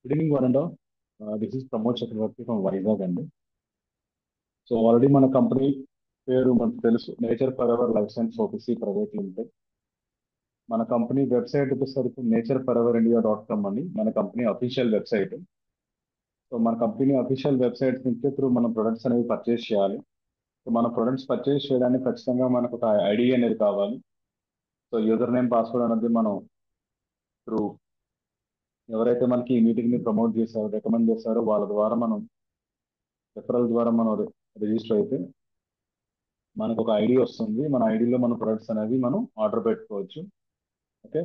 Good evening one and all. This is Pramod Chakravarthy from Vizag అండి. So already మన company పేరు మనకు తెలుసు, nature for ever life science OPC private limited. మన company website వచ్చేసరికి nature4everindia.com అని మన కంపెనీ అఫీషియల్ వెబ్సైట్. సో మన కంపెనీ అఫీషియల్ వెబ్సైట్ నుంచి త్రూ మన ప్రొడక్ట్స్ అనేవి పర్చేస్ చేయాలి. సో మన ప్రొడక్ట్స్ పర్చేస్ చేయడానికి ఖచ్చితంగా మనకు ఒక ఐడి అనేది కావాలి. సో యూజర్ నేమ్ పాస్వర్డ్ అనేది మనం త్రూ ఎవరైతే మనకి ఈ మీటింగ్ ని ప్రమోట్ చేశారో, రికమెండ్ చేశారో వాళ్ళ ద్వారా మనం రెఫరల్ ద్వారా మనం రిజిస్టర్ అయితే మనకు ఒక ఐడి వస్తుంది. మన ఐడిలో మన ప్రొడక్ట్స్ అనేవి మనం ఆర్డర్ పెట్టుకోవచ్చు. Okay.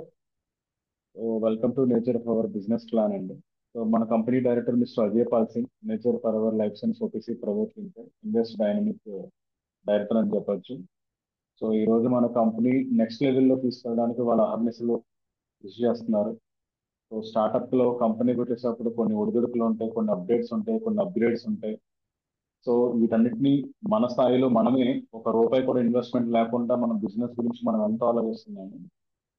So welcome to nature for our business plan అండి. సో మన company director mister Ajay Pal Singh, nature for our life science OPC private limited, invest dynamic director అని చెప్పొచ్చు. సో ఈ రోజు మన కంపెనీ నెక్స్ట్ లెవెల్లో తీసుకెళ్ళడానికి వాళ్ళ అహర్నిశలు కృషి చేస్తున్నారు. సో స్టార్ట్అప్ లో కంపెనీకి వచ్చేటప్పుడు కొన్ని ఒడిదుడుకులు ఉంటాయి, కొన్ని అప్డేట్స్ ఉంటాయి, కొన్ని అప్గ్రేడ్స్ ఉంటాయి. సో వీటన్నిటిని మన స్థాయిలో మనమే ఒక రూపాయి కూడా ఇన్వెస్ట్మెంట్ లేకుండా మన బిజినెస్ గురించి మనం ఎంత ఆలోచిస్తున్నాము.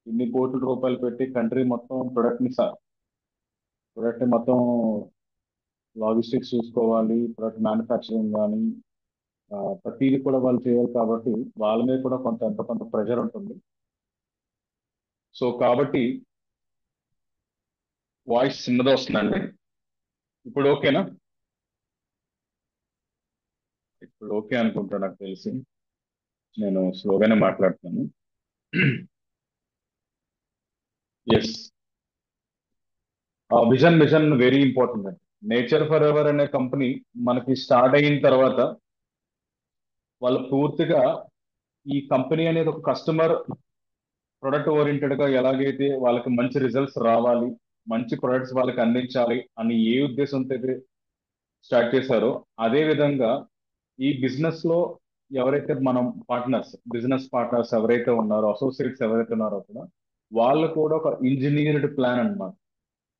ఇన్ని కోట్ల రూపాయలు పెట్టి కంట్రీ మొత్తం ప్రొడక్ట్ ని మొత్తం లాజిస్టిక్స్ చూసుకోవాలి, ప్రొడక్ట్ మ్యానుఫ్యాక్చరింగ్ కానీ ప్రతిదీ కూడా వాళ్ళు చేయాలి. కాబట్టి వాళ్ళ మీద కూడా కొంత ప్రెషర్ ఉంటుంది. సో కాబట్టి వాయిస్ చిన్నగా వస్తుందండి. ఇప్పుడు ఓకేనా? ఇప్పుడు ఓకే అనుకుంటా, నాకు తెలిసి నేను స్లోగానే మాట్లాడుతున్నాను. ఎస్, విజన్ వెరీ ఇంపార్టెంట్ అండి. నేచర్ ఫర్ ఎవర్ అనే కంపెనీ మనకి స్టార్ట్ అయిన తర్వాత వాళ్ళు పూర్తిగా ఈ కంపెనీ అనేది ఒక కస్టమర్ ప్రొడక్ట్ ఓరియంటెడ్ గా ఎలాగైతే వాళ్ళకి మంచి రిజల్ట్స్ రావాలి, మంచి ప్రొడక్ట్స్ వాళ్ళకి అందించాలి అని ఏ ఉద్దేశంతో అయితే స్టార్ట్ చేశారో, అదే విధంగా ఈ బిజినెస్ లో ఎవరైతే మనం బిజినెస్ పార్ట్నర్స్ ఎవరైతే ఉన్నారో, అసోసియేట్స్ ఎవరైతే ఉన్నారో కూడా వాళ్ళు కూడా ఒక ఇంజనీర్డ్ ప్లాన్ అన్నమాట.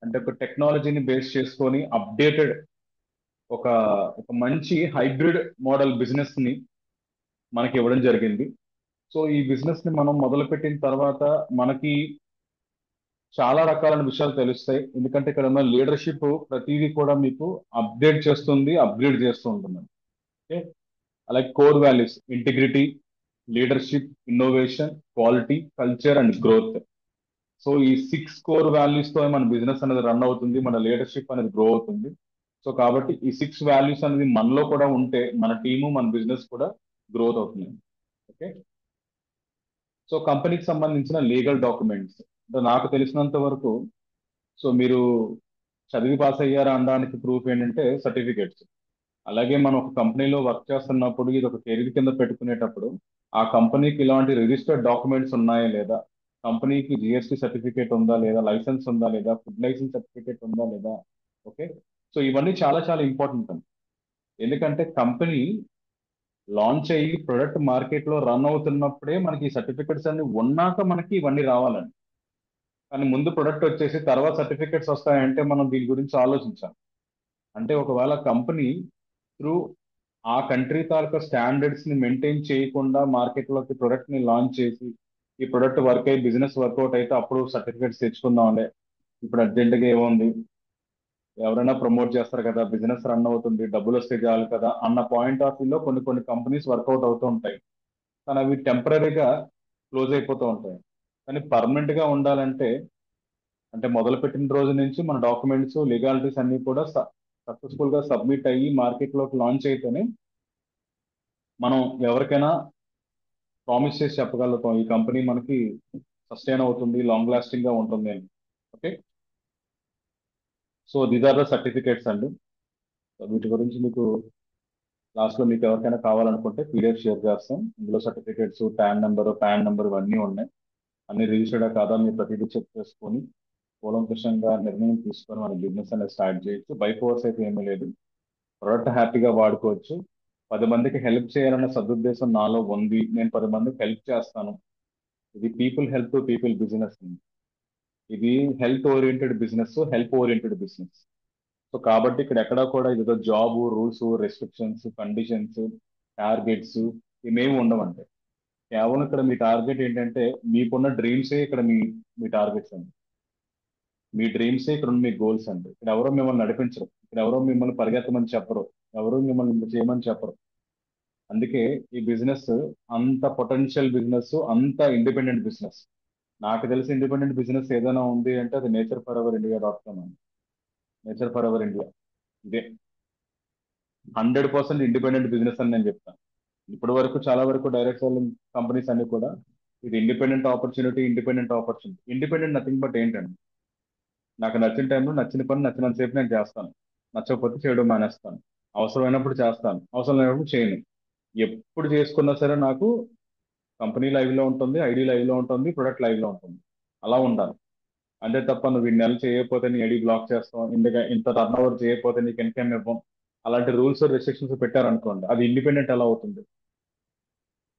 అంటే ఒక టెక్నాలజీని బేస్ చేసుకొని అప్డేటెడ్ ఒక ఒక మంచి హైబ్రిడ్ మోడల్ బిజినెస్ ని మనకి ఇవ్వడం జరిగింది. సో ఈ బిజినెస్ ని మనం మొదలు పెట్టిన తర్వాత మనకి చాలా రకాలైన విషయాలు తెలుస్తాయి. ఎందుకంటే ఇక్కడ ఉన్న లీడర్షిప్ ప్రతిదీ కూడా మీకు అప్డేట్ చేస్తుంది, అప్గ్రేడ్ చేస్తూ ఉంటుంది. ఓకే. అలాగే core values integrity, leadership, innovation, quality, culture and growth. So ఈ 6 కోర్ వాల్యూస్ తో మన బిజినెస్ అనేది రన్ అవుతుంది, మన లీడర్షిప్ అనేది గ్రో అవుతుంది. సో కాబట్టి ఈ 6 వాల్యూస్ అనేది మనలో కూడా ఉంటే మన టీము, మన బిజినెస్ కూడా గ్రోత్ అవుతుంది. ఓకే. సో కంపెనీకి సంబంధించిన లీగల్ డాక్యుమెంట్స్ అంటే నాకు తెలిసినంత వరకు, సో మీరు చదివి పాస్ అయ్యారా అనడానికి ప్రూఫ్ ఏంటంటే సర్టిఫికేట్స్. అలాగే మనం ఒక కంపెనీలో వర్క్ చేస్తున్నప్పుడు ఇది ఒక కెరీర్ కింద పెట్టుకునేటప్పుడు ఆ కంపెనీకి ఇలాంటి రిజిస్టర్డ్ డాక్యుమెంట్స్ ఉన్నాయా లేదా, కంపెనీకి జిఎస్టి సర్టిఫికేట్ ఉందా లేదా, లైసెన్స్ ఉందా లేదా, ఫుడ్ లైసెన్స్ సర్టిఫికేట్ ఉందా లేదా. ఓకే. సో ఇవన్నీ చాలా చాలా ఇంపార్టెంట్ అండి. ఎందుకంటే కంపెనీ లాంచ్ అయ్యి ప్రొడక్ట్ మార్కెట్ లో రన్ అవుతున్నప్పుడే మనకి ఈ సర్టిఫికెట్స్ అన్ని ఉన్నాక మనకి ఇవన్నీ రావాలండి. కానీ ముందు ప్రొడక్ట్ వచ్చేసి తర్వాత సర్టిఫికెట్స్ వస్తాయంటే మనం దీని గురించి ఆలోచించాలి. అంటే ఒకవేళ కంపెనీ త్రూ ఆ కంట్రీ తాలూకా స్టాండర్డ్స్ ని మెయింటైన్ చేయకుండా మార్కెట్ లోకి ప్రొడక్ట్ ని లాంచ్ చేసి ఈ ప్రొడక్ట్ వర్క్ అయ్యి బిజినెస్ వర్కౌట్ అయితే అప్పుడు సర్టిఫికేట్స్ తెచ్చుకుందాంలే, ఇప్పుడు అర్జెంట్ గా ఏముంది, ఎవరైనా ప్రమోట్ చేస్తారు కదా, బిజినెస్ రన్ అవుతుంది, డబ్బులు వస్తే చాలు కదా అన్న పాయింట్ ఆఫ్ వ్యూలో కొన్ని కొన్ని కంపెనీస్ వర్కౌట్ అవుతూ ఉంటాయి. కానీ అవి టెంపరీగా క్లోజ్ అయిపోతూ ఉంటాయి. కానీ పర్మనెంట్ గా ఉండాలంటే, అంటే మొదలు పెట్టిన రోజు నుంచి మన డాక్యుమెంట్స్, లీగాలిటీస్ అన్ని కూడా సక్సెస్ఫుల్ గా సబ్మిట్ అయ్యి మార్కెట్ లోకి లాంచ్ అయితేనే మనం ఎవరికైనా ప్రామిస్ చేసి చెప్పగలుగుతాం ఈ కంపెనీ మనకి సస్టైన్ అవుతుంది, లాంగ్ లాస్టింగ్ గా ఉంటుంది అని. Okay. So these are the certificates అండి. సో వీటి గురించి మీకు లాస్ట్ లో మీకు ఎవరికైనా కావాలనుకుంటే పీడిఎఫ్ షేర్ చేస్తాం. ఇందులో సర్టిఫికేట్స్, పాన్ నెంబర్ ఇవన్నీ ఉన్నాయి. అన్ని రిజిస్టర్డ్ కాదా మీరు ప్రతిదీ చెక్ చేసుకొని కూలంకషంగా నిర్ణయం తీసుకొని మన బిజినెస్ అనేది స్టార్ట్ చేయొచ్చు. బై ఫోర్స్ అయితే ఏమీ లేదు. ప్రొడక్ట్ హ్యాపీగా వాడుకోవచ్చు. 10 మందికి హెల్ప్ చేయాలన్న సదుద్దేశం నాలో ఉంది. నేను 10 మందికి హెల్ప్ చేస్తాను. ఇది people help to people business. ఇది health oriented business, help oriented business. So కాబట్టి ఇక్కడ ఎక్కడా కూడా ఇదేదో job rules, restrictions, conditions, targets ఇవేమి ఉండవండి. కేవలం ఇక్కడ మీ టార్గెట్ ఏంటంటే మీకున్న డ్రీమ్సే ఇక్కడ మీ మీ టార్గెట్స్ అండి. మీ డ్రీమ్స్ ఇక్కడ ఉన్న మీ గోల్స్ అండి. ఇక్కడ ఎవరో మిమ్మల్ని నడిపించరు, ఇక్కడ ఎవరో మిమ్మల్ని పరిగెత్తమని చెప్పరు, ఎవరో మిమ్మల్ని ఇంత చేయమని చెప్పరు. అందుకే ఈ బిజినెస్ అంత పొటెన్షియల్ బిజినెస్, అంత ఇండిపెండెంట్ బిజినెస్. నాకు తెలిసి ఇండిపెండెంట్ బిజినెస్ ఏదైనా ఉంది అంటే అది నేచర్ ఫర్ ఎవర్ ఇండియా.com అండి. నేచర్ ఫర్ ఎవర్ ఇండియా ఇదే 100% ఇండిపెండెంట్ బిజినెస్ అని నేను చెప్తాను. ఇప్పటి వరకు చాలా వరకు డైరెక్ట్ సెల్లింగ్ కంపెనీస్ అన్ని కూడా ఇది independent opportunity. Independent nothing but ఏంటండి, నాకు నచ్చిన టైంలో నచ్చిన పని నచ్చినంత సేపు నేను చేస్తాను, నచ్చకపోతే చేయడం మానేస్తాను, అవసరమైనప్పుడు చేస్తాను, అవసరం లేనప్పుడు చేయను. ఎప్పుడు చేసుకున్నా సరే నాకు కంపెనీ లైవ్ లో ఉంటుంది, ఐడి లైవ్ లో ఉంటుంది, ప్రొడక్ట్ లైవ్ లో ఉంటుంది. అలా ఉండాలి. అంతే తప్ప నువ్వు ఈ నెల చేయకపోతే నీ ఐడి బ్లాక్ చేస్తాం, ఇంత టర్న్ ఓవర్ చేయకపోతే నీకు ఇన్కమ్ ఇవ్వం, అలాంటి రూల్స్ రెస్ట్రిక్షన్స్ పెట్టారనుకోండి, అది ఇండిపెండెంట్ ఎలా అవుతుంది?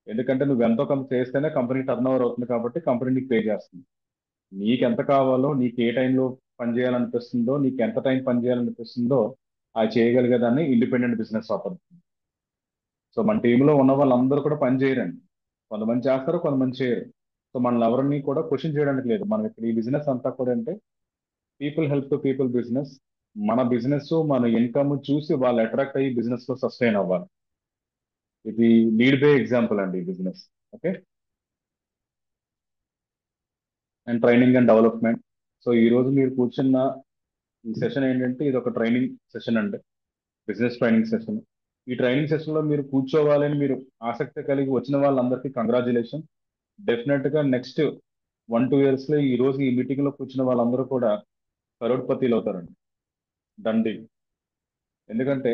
ఎందుకంటే నువ్వు ఎంతో కొంత చేస్తేనే కంపెనీ టర్న్ ఓవర్ అవుతుంది, కాబట్టి కంపెనీ నీకు పే చేస్తుంది. నీకు ఎంత కావాలో, నీకు ఏ టైంలో పని చేయాలనిపిస్తుందో, నీకు ఎంత టైం పని చేయాలనిపిస్తుందో అది చేయగలిగేదాన్ని ఇండిపెండెంట్ బిజినెస్ ఆపర్చునిటీ. సో మన టీంలో ఉన్న వాళ్ళందరూ కూడా పని చేయరండి. కొంతమంది చేస్తారు, కొంతమంది చేయరు. సో మనల్ని ఎవరిని కూడా క్వశ్చన్ చేయడానికి లేదు. మనం ఇక్కడ ఈ బిజినెస్ అంతా కూడా అంటే people help to people business. మన బిజినెస్, మన ఇన్కమ్ చూసి వాళ్ళు అట్రాక్ట్ అయ్యి బిజినెస్ లో సస్టైన్ అవ్వాలి. ఇది లీడ్ బై ఎగ్జాంపుల్ అండి ఈ business. Okay. And training and development. So ఈ రోజు మీరు కూర్చున్న ఈ సెషన్ ఏంటంటే ఇది ఒక ట్రైనింగ్ సెషన్ అండి, బిజినెస్ ట్రైనింగ్ సెషన్. ఈ ట్రైనింగ్ సెషన్ లో మీరు కూర్చోవాలని మీరు ఆసక్తి కలిగి వచ్చిన వాళ్ళందరికీ కంగ్రాచులేషన్. డెఫినెట్ గా నెక్స్ట్ 1-2 years లో ఈ రోజు ఈ మీటింగ్ లో కూర్చున్న వాళ్ళందరూ కూడా కరోడ్పతిలు అవుతారండి. దండి. ఎందుకంటే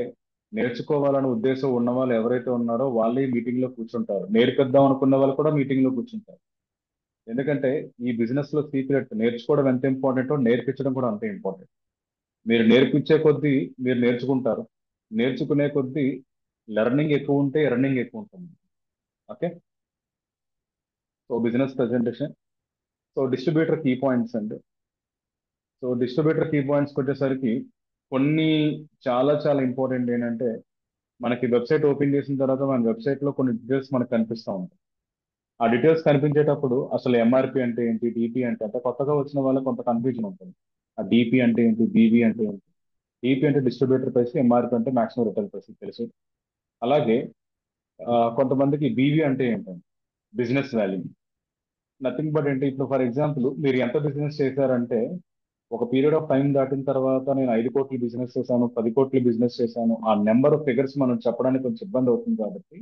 నేర్చుకోవాలనే ఉద్దేశం ఉన్న వాళ్ళు ఎవరైతే ఉన్నారో వాళ్ళే ఈ మీటింగ్ లో కూర్చుంటారు, నేర్పిద్దాం అనుకున్న వాళ్ళు కూడా మీటింగ్ లో కూర్చుంటారు. ఎందుకంటే ఈ బిజినెస్ లో సీక్రెట్ నేర్చుకోవడం ఎంత ఇంపార్టెంటో నేర్పించడం కూడా అంతే ఇంపార్టెంట్. మీరు నేర్పించే కొద్దీ మీరు నేర్చుకుంటారు, నేర్చుకునే కొద్దీ లెర్నింగ్ ఎక్కువ ఉంటే ఎర్నింగ్ ఎక్కువ ఉంటుంది. Okay. So business presentation. So distributor key points అండి. సో డిస్ట్రిబ్యూటర్ కీ పాయింట్స్కి వచ్చేసరికి కొన్ని చాలా చాలా ఇంపార్టెంట్ ఏంటంటే, మనకి వెబ్సైట్ ఓపెన్ చేసిన తర్వాత మన వెబ్సైట్ లో కొన్ని డీటెయిల్స్ మనకు కనిపిస్తూ ఉంటాయి. ఆ డీటెయిల్స్ కనిపించేటప్పుడు అసలు ఎంఆర్పి అంటే ఏంటి, డిపి అంటే అంటే కొత్తగా వచ్చిన వాళ్ళకి కొంత కన్ఫ్యూజన్ ఉంటుంది. ఆ డిపి అంటే ఏంటి, బీబీ అంటే ఏంటి? డిపి అంటే డిస్ట్రిబ్యూటర్ ప్రైస్, ఎంఆర్పి అంటే మాక్సిమం రిటైల్ ప్రైస్ తెలుసు. అలాగే కొంతమందికి బీవీ అంటే ఏంటంటే బిజినెస్ వాల్యూ. నథింగ్ బట్ ఏంటి, ఇప్పుడు ఫర్ ఎగ్జాంపుల్ మీరు ఎంత బిజినెస్ చేశారంటే ఒక పీరియడ్ ఆఫ్ టైం దాటిన తర్వాత నేను 5 కోట్లు బిజినెస్ చేశాను, 10 కోట్లు బిజినెస్ చేశాను, ఆ నెంబర్ ఆఫ్ ఫిగర్స్ మనం చెప్పడానికి కొంచెం ఇబ్బంది అవుతుంది కాబట్టి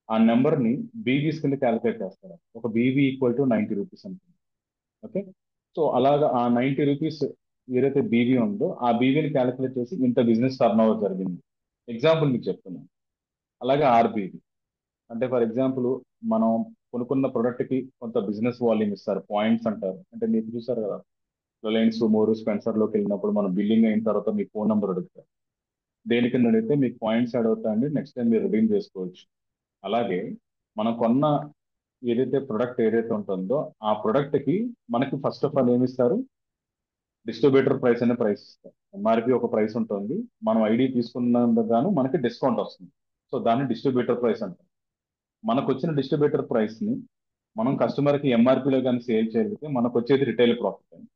ఆ నెంబర్ ని బీవీస్ కింద క్యాలిక్యులేట్ చేస్తారు. ఒక బీవీ ఈక్వల్ టు 90 రూపీస్ అనుకుంది. ఓకే. సో అలాగా ఆ 90 రూపీస్ ఏదైతే బీవీ ఉందో ఆ బీవీని క్యాలిక్యులేట్ చేసి ఇంత బిజినెస్ టర్న్ ఓవర్ జరిగింది. ఎగ్జాంపుల్ మీకు చెప్తున్నాను. అలాగే ఆర్బీవీ అంటే ఫర్ ఎగ్జాంపుల్ మనం కొనుక్కున్న ప్రొడక్ట్ కి కొంత బిజినెస్ వాల్యూమ్ ఇస్తారు, పాయింట్స్ అంటారు. అంటే మీరు చూసారు కదా, రిలయన్స్, మోరు, స్పెన్సర్ లోకి వెళ్ళినప్పుడు మనం బిల్లింగ్ అయిన తర్వాత మీ ఫోన్ నెంబర్ అడుగుతారు. దేని కింద అడిగితే మీకు పాయింట్స్ యాడ్ అవుతాయండి, నెక్స్ట్ టైం మీరు రిడీమ్ చేసుకోవచ్చు. అలాగే మనం కొన్న ప్రొడక్ట్ ఏదైతే ఉంటుందో ఆ ప్రొడక్ట్ కి మనకి ఫస్ట్ ఆఫ్ ఆల్ ఏమి ఇస్తారు, డిస్ట్రిబ్యూటర్ ప్రైస్ అనే ప్రైస్ ఇస్తారు. ఎంఆర్పి ఒక ప్రైస్ ఉంటుంది, మనం ఐడి తీసుకున్నందుకు గాను మనకి డిస్కౌంట్ వస్తుంది. సో దాన్ని డిస్ట్రిబ్యూటర్ ప్రైస్ అంటారు. మనకు వచ్చిన డిస్ట్రిబ్యూటర్ ప్రైస్ ని మనం కస్టమర్ కి ఎంఆర్పిలో కానీ సేల్ చేయగలిగితే మనకు వచ్చేది రిటైల్ ప్రాఫిట్ అండి.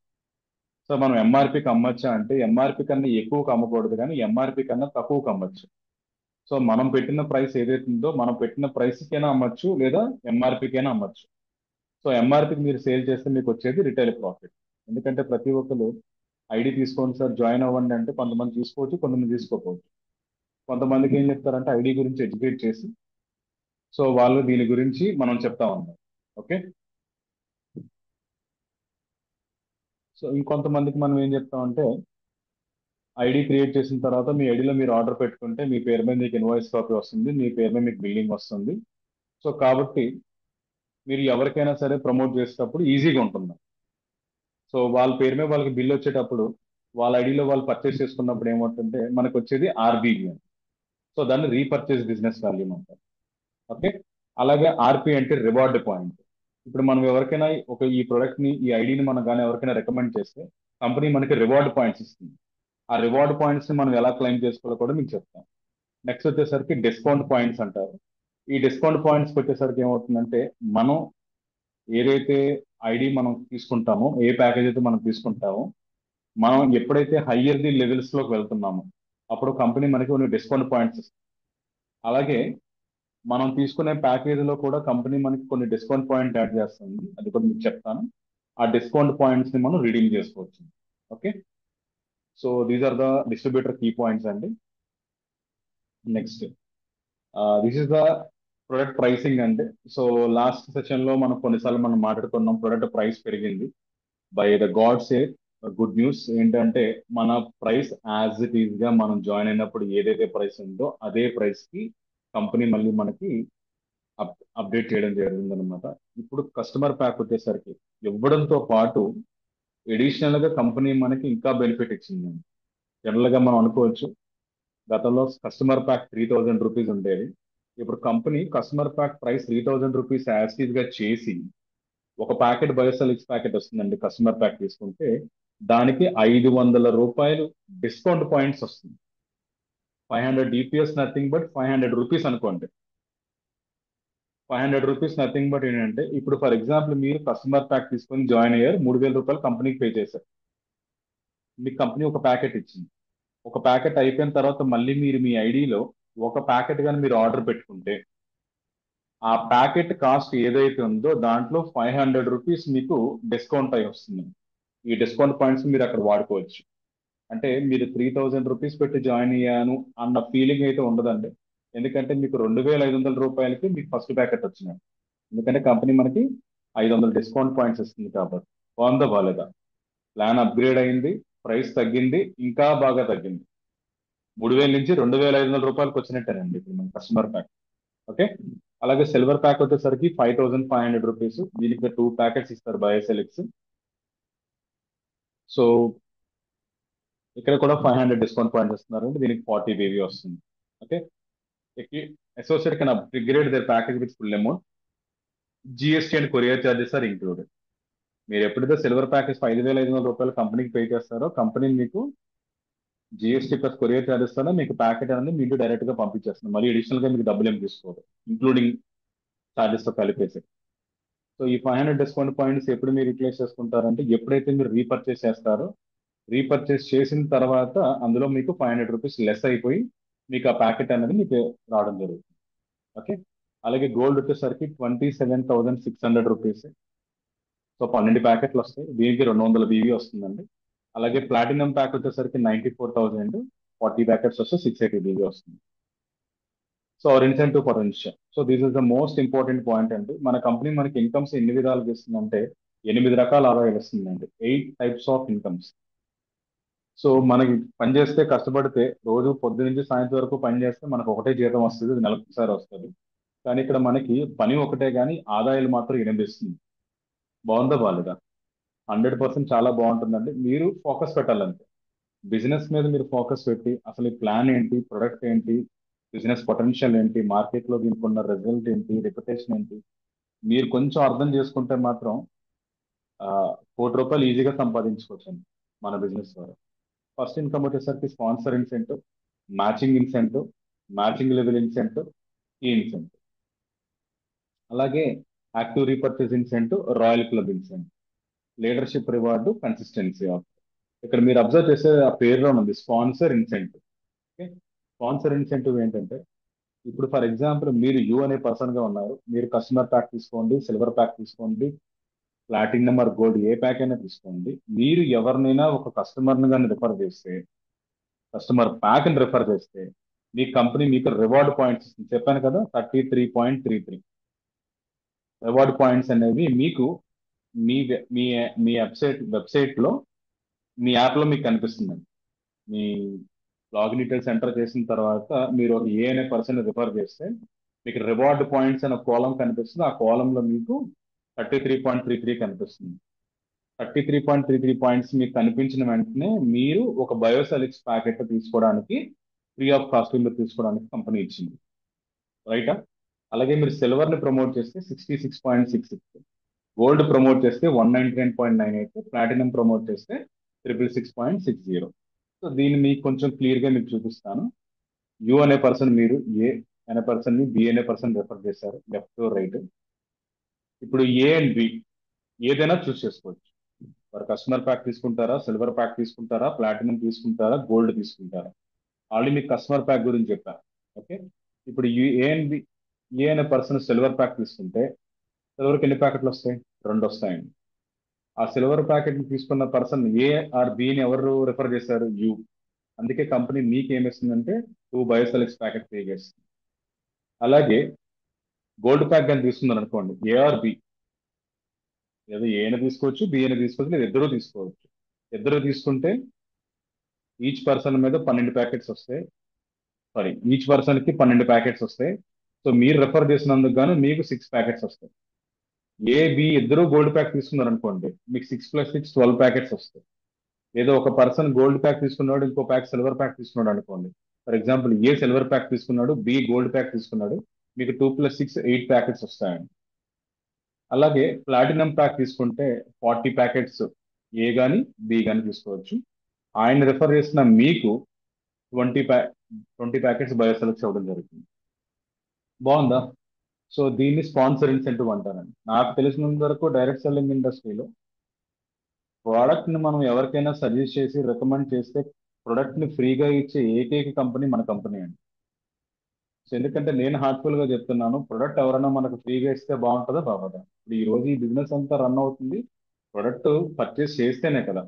సో మనం ఎంఆర్పికి అమ్మొచ్చా అంటే ఎంఆర్పి కన్నా ఎక్కువకి అమ్మకూడదు, కానీ ఎంఆర్పి కన్నా తక్కువకి అమ్మొచ్చు. సో మనం పెట్టిన ప్రైస్ ఏదైతే ఉందో మనం పెట్టిన ప్రైస్ కైనా అమ్మొచ్చు, లేదా ఎంఆర్పికైనా అమ్మొచ్చు. సో ఎంఆర్పికి మీరు సేల్ చేస్తే మీకు వచ్చేది రిటైల్ ప్రాఫిట్. ఎందుకంటే ప్రతి ఒక్కరు ఐడి తీసుకోండి సార్ జాయిన్ అవ్వండి అంటే కొంతమంది తీసుకోవచ్చు, కొంతమంది తీసుకోకపోవచ్చు. కొంతమందికి ఏం చెప్తారంటే ఐడి గురించి ఎడ్యుకేట్ చేసి సో వాళ్ళు దీని గురించి మనం చెప్తా ఉన్నాం. ఓకే. సో ఇంకొంతమందికి మనం ఏం చెప్తామంటే ఐడి క్రియేట్ చేసిన తర్వాత మీ ఐడిలో మీరు ఆర్డర్ పెట్టుకుంటే మీ పేరు మీద మీకు ఇన్వాయిస్ కాపీ వస్తుంది, మీ పేరు మీద మీకు బిల్లింగ్ వస్తుంది. సో కాబట్టి మీరు ఎవరికైనా సరే ప్రమోట్ చేసేటప్పుడు ఈజీగా ఉంటుంది. సో వాళ్ళ పేరు మీద వాళ్ళకి బిల్ వచ్చేటప్పుడు వాళ్ళ ఐడిలో వాళ్ళు పర్చేస్ చేసుకున్నప్పుడు ఏమవుతుంటే మనకు వచ్చేది ఆర్బీబీ అని. సో దాన్ని రీపర్చేస్ బిజినెస్ వాల్యూ అంటారు. ఓకే. అలాగే ఆర్పి అంటే రివార్డ్ పాయింట్. ఇప్పుడు మనం ఎవరికైనా ఈ ప్రొడక్ట్ ని, ఈ ఐడిని మనం కానీ ఎవరికైనా రికమెండ్ చేస్తే కంపెనీ మనకి రివార్డ్ పాయింట్స్ ఇస్తుంది. ఆ రివార్డ్ పాయింట్స్ ని మనం ఎలా క్లెయిమ్ చేసుకోవాలో కూడా మీకు చెప్తాం. నెక్స్ట్ వచ్చేసరికి డిస్కౌంట్ పాయింట్స్ అంటారు. ఈ డిస్కౌంట్ పాయింట్స్కి వచ్చేసరికి ఏమవుతుందంటే మనం ఏదైతే ఐడి మనం తీసుకుంటామో, ఏ ప్యాకేజ్ అయితే మనం తీసుకుంటామో మనం ఎప్పుడైతే హయ్యర్ ది లెవెల్స్ లోకి వెళ్తున్నామో అప్పుడు కంపెనీ మనకి కొన్ని డిస్కౌంట్ పాయింట్స్ ఇస్తుంది. అలాగే మనం తీసుకునే ప్యాకేజీలో కూడా కంపెనీ మనకి కొన్ని డిస్కౌంట్ పాయింట్ యాడ్ చేస్తుంది, అది కూడా మీకు చెప్తాను. ఆ డిస్కౌంట్ పాయింట్స్ ని మనం రిడీమ్ చేసుకోవచ్చు. Okay, so these are the distributor key points అండి. Next, this is the product pricing అండి. సో లాస్ట్ సెషన్ లో మనం కొన్నిసార్లు మనం మాట్లాడుకున్నాం, ప్రొడక్ట్ ప్రైస్ పెరిగింది. By the God's a good news ఏంటంటే మన ప్రైస్ యాజ్ ఇట్ ఈస్ గా మనం జాయిన్ అయినప్పుడు ఏదైతే ప్రైస్ ఉందో అదే ప్రైస్ కి కంపెనీ మళ్ళీ మనకి అప్డేట్ చేయడం జరిగింది అనమాట. ఇప్పుడు కస్టమర్ ప్యాక్ వచ్చేసరికి ఇవ్వడంతో పాటు ఎడిషనల్ గా కంపెనీ మనకి ఇంకా బెనిఫిట్ ఇచ్చిందండి. జనరల్ గా మనం అనుకోవచ్చు, గతంలో కస్టమర్ ప్యాక్ ₹3,000 ఉండేది. ఇప్పుడు company customer pack price ₹3,000 as it is గా చేసి ఒక ప్యాకెట్ బయోసెలిక్స్ ప్యాకెట్ వస్తుందండి, కస్టమర్ ప్యాక్ తీసుకుంటే దానికి ₹500 డిస్కౌంట్ పాయింట్స్ వస్తుంది. 500 DPS నథింగ్ బట్ ₹500 అనుకోండి. ₹500 నథింగ్ బట్ ఏంటంటే, ఇప్పుడు ఫర్ ఎగ్జాంపుల్ మీరు కస్టమర్ ప్యాక్ తీసుకొని జాయిన్ అయ్యారు, ₹3,000 కంపెనీకి పే చేశారు. మీకు కంపెనీ ఒక ప్యాకెట్ ఇచ్చింది. ఒక ప్యాకెట్ అయిపోయిన తర్వాత మళ్ళీ మీరు మీ ఐడిలో ఒక ప్యాకెట్ కానీ మీరు ఆర్డర్ పెట్టుకుంటే ఆ ప్యాకెట్ కాస్ట్ ఏదైతే ఉందో దాంట్లో ₹500 మీకు డిస్కౌంట్ అయి వస్తుంది. ఈ డిస్కౌంట్ పాయింట్స్ మీరు అక్కడ వాడుకోవచ్చు. అంటే మీరు ₹3,000 పెట్టి జాయిన్ అయ్యాను అన్న ఫీలింగ్ అయితే ఉండదండి. ఎందుకంటే మీకు ₹2,500 మీకు ఫస్ట్ ప్యాకెట్ వచ్చినాయి. ఎందుకంటే కంపెనీ మనకి 500 డిస్కౌంట్ పాయింట్స్ ఇస్తుంది కాబట్టి. బాగుందా బాలేదా? ప్లాన్ అప్గ్రేడ్ అయింది, ప్రైస్ తగ్గింది, ఇంకా బాగా తగ్గింది. 3,000 నుంచి ₹2,500 వచ్చినట్టేనండి ఇప్పుడు మన కస్టమర్ ప్యాక్. ఓకే, అలాగే సిల్వర్ ప్యాక్ వచ్చేసరికి ₹5,500. దీనికి 2 ప్యాకెట్స్ ఇస్తారు బయోసెలిక్స్. సో ఇక్కడ కూడా 500 డిస్కౌంట్ పాయింట్స్ ఇస్తున్నారు, దీనికి 40 బేబీ వస్తుంది. Okay, associate can upgrade their package with full amount. GST and courier charges are included. మీరు ఎప్పుడైతే సిల్వర్ ప్యాకేజ్ ₹5,500 కంపెనీకి పే చేస్తారో కంపెనీ మీకు జిఎస్టీ ప్లస్ కొరియర్ చార్జెస్ తో మీకు ప్యాకెట్ అనేది మీకు డైరెక్ట్ గా పంపించేస్తుంది. మరి అడిషనల్ గా మీకు డబ్బులు ఏం తీసుకోదు, ఇంక్లూడింగ్ చార్జెస్ తో కలిపేసి. సో ఈ 500 డిస్కౌంట్ పాయింట్స్ ఎప్పుడు మీరు రిప్లేస్ చేసుకుంటారంటే ఎప్పుడైతే మీరు రీపర్చేస్ చేస్తారో, రీపర్చేస్ చేసిన తర్వాత అందులో మీకు ₹500 లెస్ అయిపోయి మీకు ఆ ప్యాకెట్ అనేది మీకు రావడం జరుగుతుంది. ఓకే, అలాగే గోల్డ్ వచ్చేసరికి ₹27,600. సో 12 ప్యాకెట్లు వస్తాయి, దీనికి 200 బీవీ వస్తుందండి. అలాగే ప్లాటినం ప్యాక్ వచ్చేసరికి 94,000, 40 ప్యాకెట్స్ వస్తే 680 బీవీ వస్తుంది. So our incentive potential. So this is the most important point అండి. మన కంపెనీ మనకి ఇన్కమ్స్ ఎన్ని విధాలుగా ఇస్తుందంటే 8 రకాల ఆదాయాలు ఇస్తుందండి, 8 టైప్స్ ఆఫ్ ఇన్కమ్స్. సో మనకి పని చేస్తే కష్టపడితే రోజు పొద్దు నుంచి సాయంత్రం వరకు పని చేస్తే మనకు ఒకటే జీతం వస్తుంది, అది నెలకు ఒకసారి వస్తుంది. కానీ ఇక్కడ మనకి పని ఒకటే కానీ ఆదాయాలు మాత్రం 8 ఇస్తుంది. బాగుందా బాలేదా? 100% చాలా బాగుంటుందండి. మీరు ఫోకస్ పెట్టాలంటే బిజినెస్ మీద మీరు ఫోకస్ పెట్టి అసలు ఈ ప్లాన్ ఏంటి, ప్రొడక్ట్ ఏంటి, బిజినెస్ పొటెన్షియల్ ఏంటి, మార్కెట్ లో దీనికి ఉన్న రిజల్ట్ ఏంటి, రెప్యుటేషన్ ఏంటి, మీరు కొంచెం అర్థం చేసుకుంటే మాత్రం ₹1,00,00,000 ఈజీగా సంపాదించుకోవచ్చు మన బిజినెస్ ద్వారా. ఫస్ట్ ఇన్కమ్ వచ్చేసరికి sponsor incentive, matching incentive, matching level incentive, ఈ ఇన్సెంటివ్. అలాగే active repurchase incentive, royal club incentive, leadership reward, consistency of. ఇక్కడ మీరు అబ్జర్వ్ చేసే ఆ పేరులో ఉంది sponsor incentive. Okay, sponsor incentive ఏంటంటే ఇప్పుడు ఫర్ ఎగ్జాంపుల్ మీరు యూ అనే పర్సన్ గా ఉన్నారు, మీరు కస్టమర్ ప్యాక్ తీసుకోండి, సిల్వర్ ప్యాక్ తీసుకోండి, ప్లాటినం ఆర్ గోల్డ్ ఏ ప్యాక్ అయినా తీసుకోండి, మీరు ఎవరినైనా ఒక కస్టమర్ ని కానీ రిఫర్ చేస్తే, కస్టమర్ ప్యాక్ ని రిఫర్ చేస్తే మీ కంపెనీ మీకు రివార్డ్ పాయింట్స్ ఇస్తుంది. చెప్పాను కదా, 33.33 రివార్డ్ పాయింట్స్ అనేవి మీకు మీ మీ మీ వెబ్సైట్ లో, మీ యాప్ లో మీకు కనిపిస్తుందండి. మీ లాగిన్ డీటెయిల్స్ ఎంటర్ చేసిన తర్వాత మీరు ఒక ఏ అనే పర్సన్ రిఫర్ చేస్తే మీకు రివార్డ్ పాయింట్స్ అనే కాలం కనిపిస్తుంది. ఆ కాలంలో మీకు 33.33 కనిపిస్తుంది. 33.33 పాయింట్స్ మీకు కనిపించిన వెంటనే మీరు ఒక బయోసాలిక్స్ ప్యాకెట్ తీసుకోవడానికి ఫ్రీ ఆఫ్ కాస్ట్ మీరు తీసుకోవడానికి కంపెనీ ఇచ్చింది, రైటా? అలాగే మీరు సిల్వర్ ని ప్రమోట్ చేస్తే 66.66, గోల్డ్ ప్రమోట్ చేస్తే 199.98, ప్లాటినం ప్రమోట్ చేస్తే 666.60. సో దీన్ని మీకు కొంచెం క్లియర్ గా మీకు చూపిస్తాను. యు అనే పర్సన్ మీరు ఏ అనే పర్సన్ ని బి అనే పర్సన్ రెఫర్ చేశారు, లెఫ్ట్ రైట్. ఇప్పుడు ఏ అండ్ బి ఏదైనా చూస్ చేసుకోవచ్చు. వారు కస్టమర్ ప్యాక్ తీసుకుంటారా, సిల్వర్ ప్యాక్ తీసుకుంటారా, ప్లాటినం తీసుకుంటారా, గోల్డ్ తీసుకుంటారా? ఆల్రెడీ మీకు కస్టమర్ ప్యాక్ గురించి చెప్పాను. ఓకే. ఇప్పుడు ఏ అండ్ బి, ఏ అనే పర్సన్ సిల్వర్ ప్యాక్ తీసుకుంటే సిల్వర్కి ఎన్ని ప్యాకెట్లు వస్తాయి? 2 వస్తాయండి. ఆ సిల్వర్ ప్యాకెట్ తీసుకున్న పర్సన్ ఏ ఆర్ బిని ఎవరు రిఫర్ చేశారు? యూ. అందుకే కంపెనీ మీకు ఏమిస్తుందంటే 2 బయోసెలెక్స్ ప్యాకెట్ పే చేస్తుంది. అలాగే గోల్డ్ ప్యాక్ కానీ తీసుకున్నారు అనుకోండి, ఏ ఆర్ బి, లేదా ఏ అని తీసుకోవచ్చు, బి అని తీసుకోవచ్చు, లేదా ఇద్దరు తీసుకోవచ్చు. ఇద్దరు తీసుకుంటే ఈచ్ పర్సన్ మీద 12 ప్యాకెట్స్ వస్తాయి. సారీ, ఈచ్ పర్సన్ కి 12 ప్యాకెట్స్ వస్తాయి. సో మీరు రెఫర్ చేసినందుకు గాను మీకు 6 ప్యాకెట్స్ వస్తాయి. ఏ బి ఇద్దరు గోల్డ్ ప్యాక్ తీసుకున్నారు అనుకోండి, మీకు 6 + 6 12 ప్యాకెట్స్ వస్తాయి. లేదా ఒక పర్సన్ గోల్డ్ ప్యాక్ తీసుకున్నాడు, ఇంకో ప్యాక్ సిల్వర్ ప్యాక్ తీసుకున్నాడు అనుకోండి. For example, A silver pack తీసుకున్నాడు, బి గోల్డ్ ప్యాక్ తీసుకున్నాడు, మీకు 2 + 6 8 ప్యాకెట్స్ వస్తాయండి. అలాగే ప్లాటినం ప్యాక్ తీసుకుంటే 40 ప్యాకెట్స్ ఏ గాని బి గాని తీసుకోవచ్చు. ఆయన రిఫర్ చేసిన మీకు 20 ప్యాకెట్స్ బయోసెలెక్ట్స్ అవ్వడం జరుగుతుంది. బాగుందా? సో దీన్ని స్పాన్సర్ ఇన్సెంటివ్ అంటారండి. నాకు తెలిసినంత వరకు డైరెక్ట్ సెల్లింగ్ ఇండస్ట్రీలో ప్రోడక్ట్ ని మనం ఎవరికైనా సజెస్ట్ చేసి రికమెండ్ చేస్తే ప్రొడక్ట్ ని ఫ్రీగా ఇచ్చే ఏకైక కంపెనీ మన కంపెనీ అండి. సో ఎందుకంటే నేను హార్ట్ఫుల్ గా చెప్తున్నాను, ప్రొడక్ట్ ఎవరైనా మనకు ఫ్రీగా ఇస్తే బాగుంటుందా బాగుంటుందా? ఇప్పుడు ఈ రోజు ఈ బిజినెస్ అంతా రన్ అవుతుంది ప్రొడక్ట్ పర్చేస్ చేస్తేనే కదా.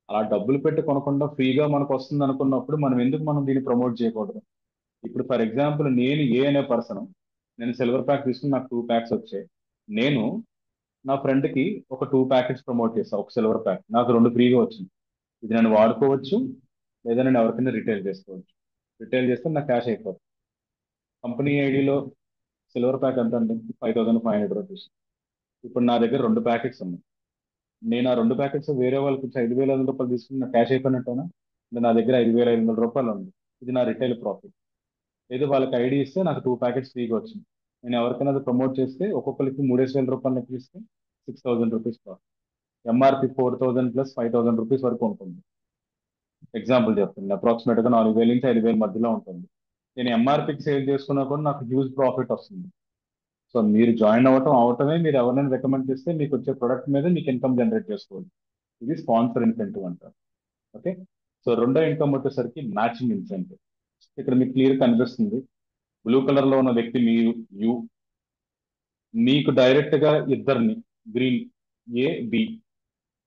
అలా డబ్బులు పెట్టి కొనకుండా ఫ్రీగా మనకు వస్తుంది అనుకున్నప్పుడు మనం దీన్ని ప్రమోట్ చేయకూడదు? ఇప్పుడు ఫర్ ఎగ్జాంపుల్, నేను ఏ అనే పర్సన్, నేను సిల్వర్ ప్యాక్ తీసుకుని నాకు 2 ప్యాక్స్ వచ్చాయి. నేను నా ఫ్రెండ్ కి ఒక 2 ప్యాకెట్స్ ప్రమోట్ చేస్తాను, ఒక సిల్వర్ ప్యాక్ నాకు 2 ఫ్రీగా వచ్చింది. ఇది నేను వాడుకోవచ్చు, లేదా నేను ఎవరికైనా రిటైల్ చేసుకోవచ్చు. రిటైల్ చేస్తే నాకు క్యాష్ అయిపోతుంది. కంపెనీ ఐడిలో సిల్వర్ ప్యాక్ ఎంత అండి? 5500 రూపీస్. ఇప్పుడు నా దగ్గర 2 ప్యాకెట్స్ ఉన్నాయి. నేను ఆ 2 ప్యాకెట్స్ వేరే వాళ్ళకి ఇచ్చి 5500 రూపాయలు తీసుకుని నాకు క్యాష్ అయిపోయినట్టేనా? అంటే నా దగ్గర 5500 రూపాయలు ఉంది. ఇది నా రిటైల్ ప్రాఫిట్. ఏదో వాళ్ళకి ఐడి ఇస్తే నాకు 2 ప్యాకెట్స్ ఫ్రీగా వచ్చింది. నేను ఎవరికైనా అది ప్రమోట్ చేస్తే ఒక్కొక్కరికి 3000 రూపాయలు లెక్క ఇస్తే 6000 రూపీస్ ప్రాఫిట్. ఎంఆర్పి 4000 + 5000 రూపీస్ వరకు ఉంటుంది. ఎగ్జాంపుల్ చెప్తుంది, అప్రాక్సిమేట్ గా 4000 నుంచి 5000 మధ్యలో ఉంటుంది. నేను ఎంఆర్పికి సేల్ చేసుకున్నా కూడా నాకు హ్యూజ్ ప్రాఫిట్ వస్తుంది. సో మీరు జాయిన్ అవటమే మీరు ఎవరైనా రికమెండ్ చేస్తే మీకు వచ్చే ప్రొడక్ట్ మీద మీకు ఇన్కమ్ జనరేట్ చేసుకోవాలి. ఇది స్పాన్సర్ ఇన్సెంటివ్ అంటారు. ఓకే. సో రెండో ఇన్కమ్ వచ్చేసరికి మ్యాచింగ్ ఇన్సెంటివ్. ఇక్కడ మీకు క్లియర్ కనిపిస్తుంది, బ్లూ కలర్ లో ఉన్న వ్యక్తి మీరు, యు. మీకు డైరెక్ట్ గా ఇద్దరిని, గ్రీన్, ఏ బి.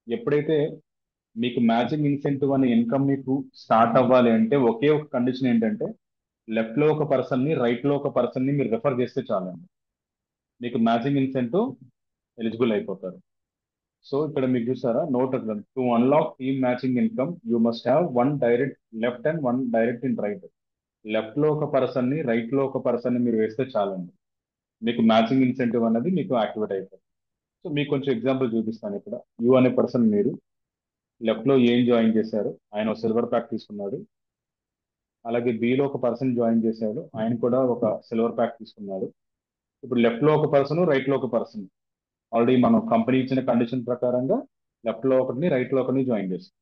ఎప్పుడైతే మీకు మ్యాచింగ్ ఇన్సెంటివ్ అనే ఇన్కమ్ మీకు స్టార్ట్ అవ్వాలి అంటే ఒకే ఒక కండిషన్ ఏంటంటే, లెఫ్ట్ లో ఒక పర్సన్ ని, రైట్ లో ఒక పర్సన్ ని మీరు రెఫర్ చేస్తే చాలండి, మీకు మ్యాచింగ్ ఇన్సెంటివ్ ఎలిజిబుల్ అయిపోతారు. సో ఇక్కడ మీకు చూసారా, note to unlock team matching income you must have 1 direct left and 1 direct in right. Left లో ఒక పర్సన్ ని, రైట్ లో ఒక పర్సన్ ని మీరు వేస్తే చాలండి, మీకు మ్యాచింగ్ ఇన్సెంటివ్ అనేది మీకు యాక్టివేట్ అయిపోతుంది. సో మీకు కొంచెం ఎగ్జాంపుల్ చూపిస్తాను. ఇక్కడ యూ అనే పర్సన్, మీరు లెఫ్ట్ లో ఏం జాయిన్ చేశారు, ఆయన సిల్వర్ ప్యాక్ తీసుకున్నాడు. అలాగే బిలో ఒక పర్సన్ జాయిన్ చేశాడు, ఆయన కూడా ఒక సిల్వర్ ప్యాక్ తీసుకున్నాడు. ఇప్పుడు లెఫ్ట్ లో ఒక పర్సన్, రైట్ లో ఒక పర్సన్, ఆల్రెడీ మనం కంపెనీ ఇచ్చిన కండిషన్ ప్రకారంగా లెఫ్ట్ లో ఒకరిని, రైట్ లో ఒకరిని జాయిన్ చేస్తాం.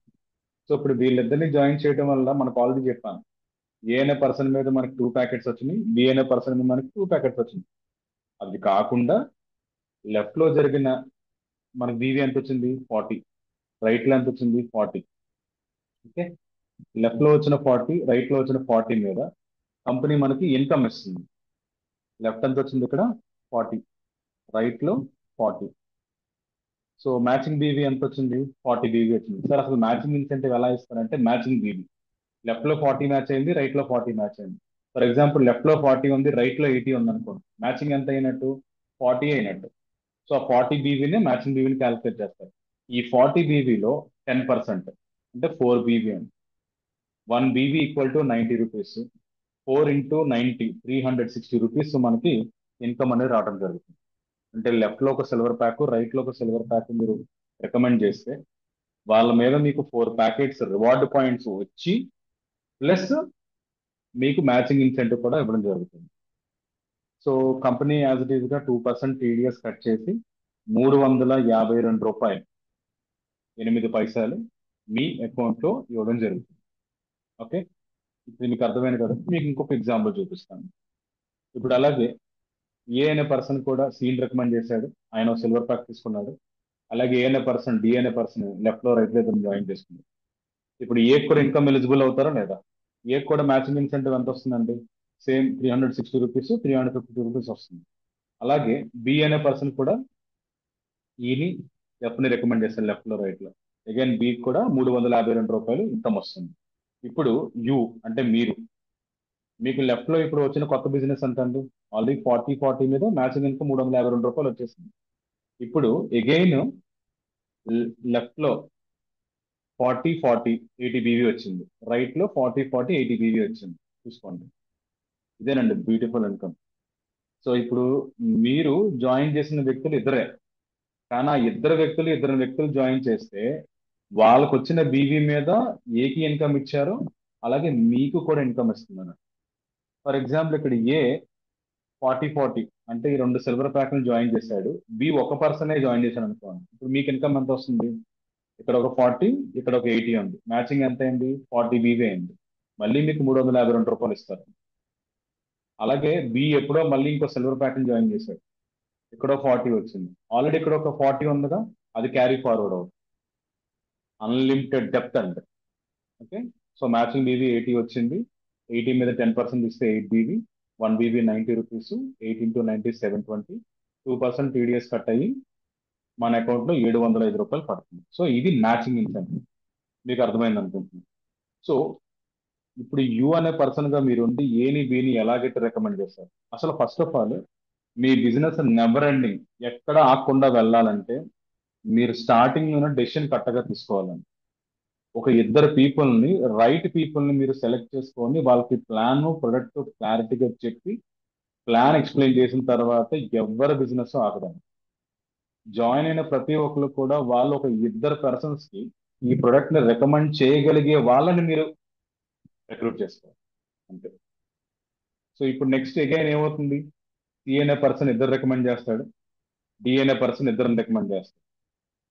సో ఇప్పుడు వీళ్ళిద్దరిని జాయిన్ చేయడం వల్ల మనకు ఆల్రెడీ చెప్పాను, ఏ అనే పర్సన్ మీద మనకి 2 ప్యాకెట్స్ వచ్చినాయి, బి అనే పర్సన్ మీద మనకి 2 ప్యాకెట్స్ వచ్చినాయి. అది కాకుండా లెఫ్ట్ లో జరిగిన మనకి బీవీ ఎంత వచ్చింది? 40. రైట్ లో ఎంత వచ్చింది? 40. ఓకే. లెఫ్ట్ లో వచ్చిన 40, రైట్ లో వచ్చిన 40 మీద కంపెనీ మనకి ఇన్కమ్ ఇస్తుంది. లెఫ్ట్ ఎంత వచ్చింది ఇక్కడ? 40. రైట్ లో 40. సో మ్యాచింగ్ బీవీ ఎంత వచ్చింది? 40 బీవీ వచ్చింది. సార్ అసలు మ్యాచింగ్ ఇన్సెంటివ్ ఎలా ఇస్తారంటే, మ్యాచింగ్ బీవీ లెఫ్ట్ లో 40 మ్యాచ్ అయింది, రైట్ లో 40 మ్యాచ్ అయింది. ఫర్ ఎగ్జాంపుల్, లెఫ్ట్ లో 40 ఉంది, రైట్ లో 80 ఉంది అనుకోండి, మ్యాచింగ్ ఎంత అయినట్టు? 40 అయినట్టు. సో ఆ 40 బీవీని మ్యాచింగ్ బీవీని క్యాలిక్యులేట్ చేస్తారు. ఈ 40 బీవీలో 10% అంటే 4 బీవీ అండి. 1 BV equal to 90 rupees. 4 × 90 360 rupees మనకి ఇన్కమ్ అనేది రావడం జరుగుతుంది. అంటే లెఫ్ట్ లో ఒక సిల్వర్ ప్యాక్, రైట్ లో ఒక సిల్వర్ ప్యాక్ మీరు రికమెండ్ చేస్తే వాళ్ళ మీద మీకు 4 ప్యాకెట్స్ రివార్డ్ పాయింట్స్ వచ్చి ప్లస్ మీకు మ్యాచింగ్ ఇన్సెంటివ్ కూడా ఇవ్వడం జరుగుతుంది. So company as it is గా 2% టీడీఎస్ కట్ చేసి రూ. 352 8 మీ అకౌంట్ లో ఇవ్వడం జరుగుతుంది. ఓకే. ఇప్పుడు మీకు అర్థమైంది కదా. మీకు ఇంకొక ఎగ్జాంపుల్ చూపిస్తాను. ఇప్పుడు అలాగే ఏ అనే పర్సన్ కూడా సీన్ రికమెండ్ చేశాడు, ఆయన సిల్వర్ ప్యాక్ తీసుకున్నాడు. అలాగే ఏ అనే పర్సన్ డి అనే పర్సన్ లెఫ్ట్ లో రైట్ లో ఇద్దరు జాయిన్ చేసుకుంది. ఇప్పుడు ఏ కూడా ఇన్కమ్ ఎలిజిబుల్ అవుతారా లేదా? ఏ కూడా మ్యాచింగ్ ఇన్సెంటివ్ ఎంత వస్తుందండి? సేమ్ 360 రూపీస్, 350 రూపీస్ వస్తుంది. అలాగే బి అనే పర్సన్ కూడా ఈని ఎఫ్ ని రికమెండ్ చేస్తారు లెఫ్ట్ లో రైట్ లో. అగైన్ బి కూడా 352 రూపాయలు ఇన్కమ్ వస్తుంది. ఇప్పుడు యు అంటే మీరు, మీకు లెఫ్ట్ లో ఇప్పుడు వచ్చిన కొత్త బిజినెస్ ఎంత అండి? ఆల్రెడీ 40 మీద మ్యాచింగ్ ఇన్కమ్ 352 రూపాయలు వచ్చేసింది. ఇప్పుడు అగైన్ లెఫ్ట్ లో 40 80 బీవీ వచ్చింది, రైట్ లో 40 80 బీవీ వచ్చింది. చూసుకోండి, ఇదేనండి బ్యూటిఫుల్ ఇన్కమ్. సో ఇప్పుడు మీరు జాయిన్ చేసిన వ్యక్తులు ఇద్దరే, కానీ ఆ ఇద్దరు వ్యక్తులు జాయిన్ చేస్తే వాళ్ళకు వచ్చిన బీవీ మీద ఏకి ఇన్కమ్ ఇచ్చారో అలాగే మీకు కూడా ఇన్కమ్ ఇస్తున్నాను. ఫర్ ఎగ్జాంపుల్ ఇక్కడ ఏ 40 అంటే ఈ రెండు సిల్వర్ ప్యాక్లను జాయిన్ చేశాడు, బి ఒక పర్సనే జాయిన్ చేశాడు అనుకోండి. ఇప్పుడు మీకు ఇన్కమ్ ఎంత వస్తుంది? ఇక్కడ ఒక 40, ఇక్కడ ఒక 80 ఉంది, మ్యాచింగ్ ఎంత అయింది? 40 బీవీ అయింది. మళ్ళీ మీకు 352 రూపాయలు ఇస్తారు. అలాగే బి ఎప్పుడో మళ్ళీ ఇంకో సిల్వర్ ప్యాక్ జాయిన్ చేశాడు, ఇక్కడ 40 వచ్చింది, ఆల్రెడీ ఇక్కడ ఒక 40 ఉందిగా, అది క్యారీ ఫార్వర్డ్ అవుతుంది. అన్లిమిటెడ్ డెప్త్ అంటే. ఓకే, సో మ్యాచింగ్ బీవీ 80 వచ్చింది, 80 మీద 10% ఇస్తే 8 BV, 1 BV 90 rupees, 8 into 90 720, 2% TDS cut అయ్యి మన అకౌంట్ లో 705 రూపాయలు పడుతుంది. సో ఇది మ్యాచింగ్ ఇన్సెంటివ్. మీకు అర్థమైంది అనుకుంటున్నాను. సో ఇప్పుడు యు అనే పర్సన్ గా మీరు ఉండి ఏని బిని ఎలాగైతే రికమెండ్ చేస్తారు? అసలు first of all me business never ending ఎక్కడ ఆగకుండా వెళ్ళాలంటే మీరు స్టార్టింగ్ లోనే డెసిషన్ కరెక్ట్గా తీసుకోవాలండి. ఒక ఇద్దరు పీపుల్ ని, రైట్ పీపుల్ ని మీరు సెలెక్ట్ చేసుకొని వాళ్ళకి ప్లాన్ ప్రొడక్ట్ క్లారిటీగా చెప్పి ప్లాన్ ఎక్స్ప్లెయిన్ చేసిన తర్వాత ఎవరి బిజినెస్ ఆగదండి. జాయిన్ అయిన ప్రతి ఒక్కరు కూడా వాళ్ళు ఒక ఇద్దరు పర్సన్స్ కి ఈ ప్రొడక్ట్ ని రికమెండ్ చేయగలిగే వాళ్ళని మీరు రిక్రూట్ చేసుకోవాలి అంతే. సో ఇప్పుడు నెక్స్ట్ అగైన్ ఏమవుతుంది? సి అనే పర్సన్ ఇద్దరు రికమెండ్ చేస్తాడు, డి అనే పర్సన్ ఇద్దరిని రికమెండ్ చేస్తాడు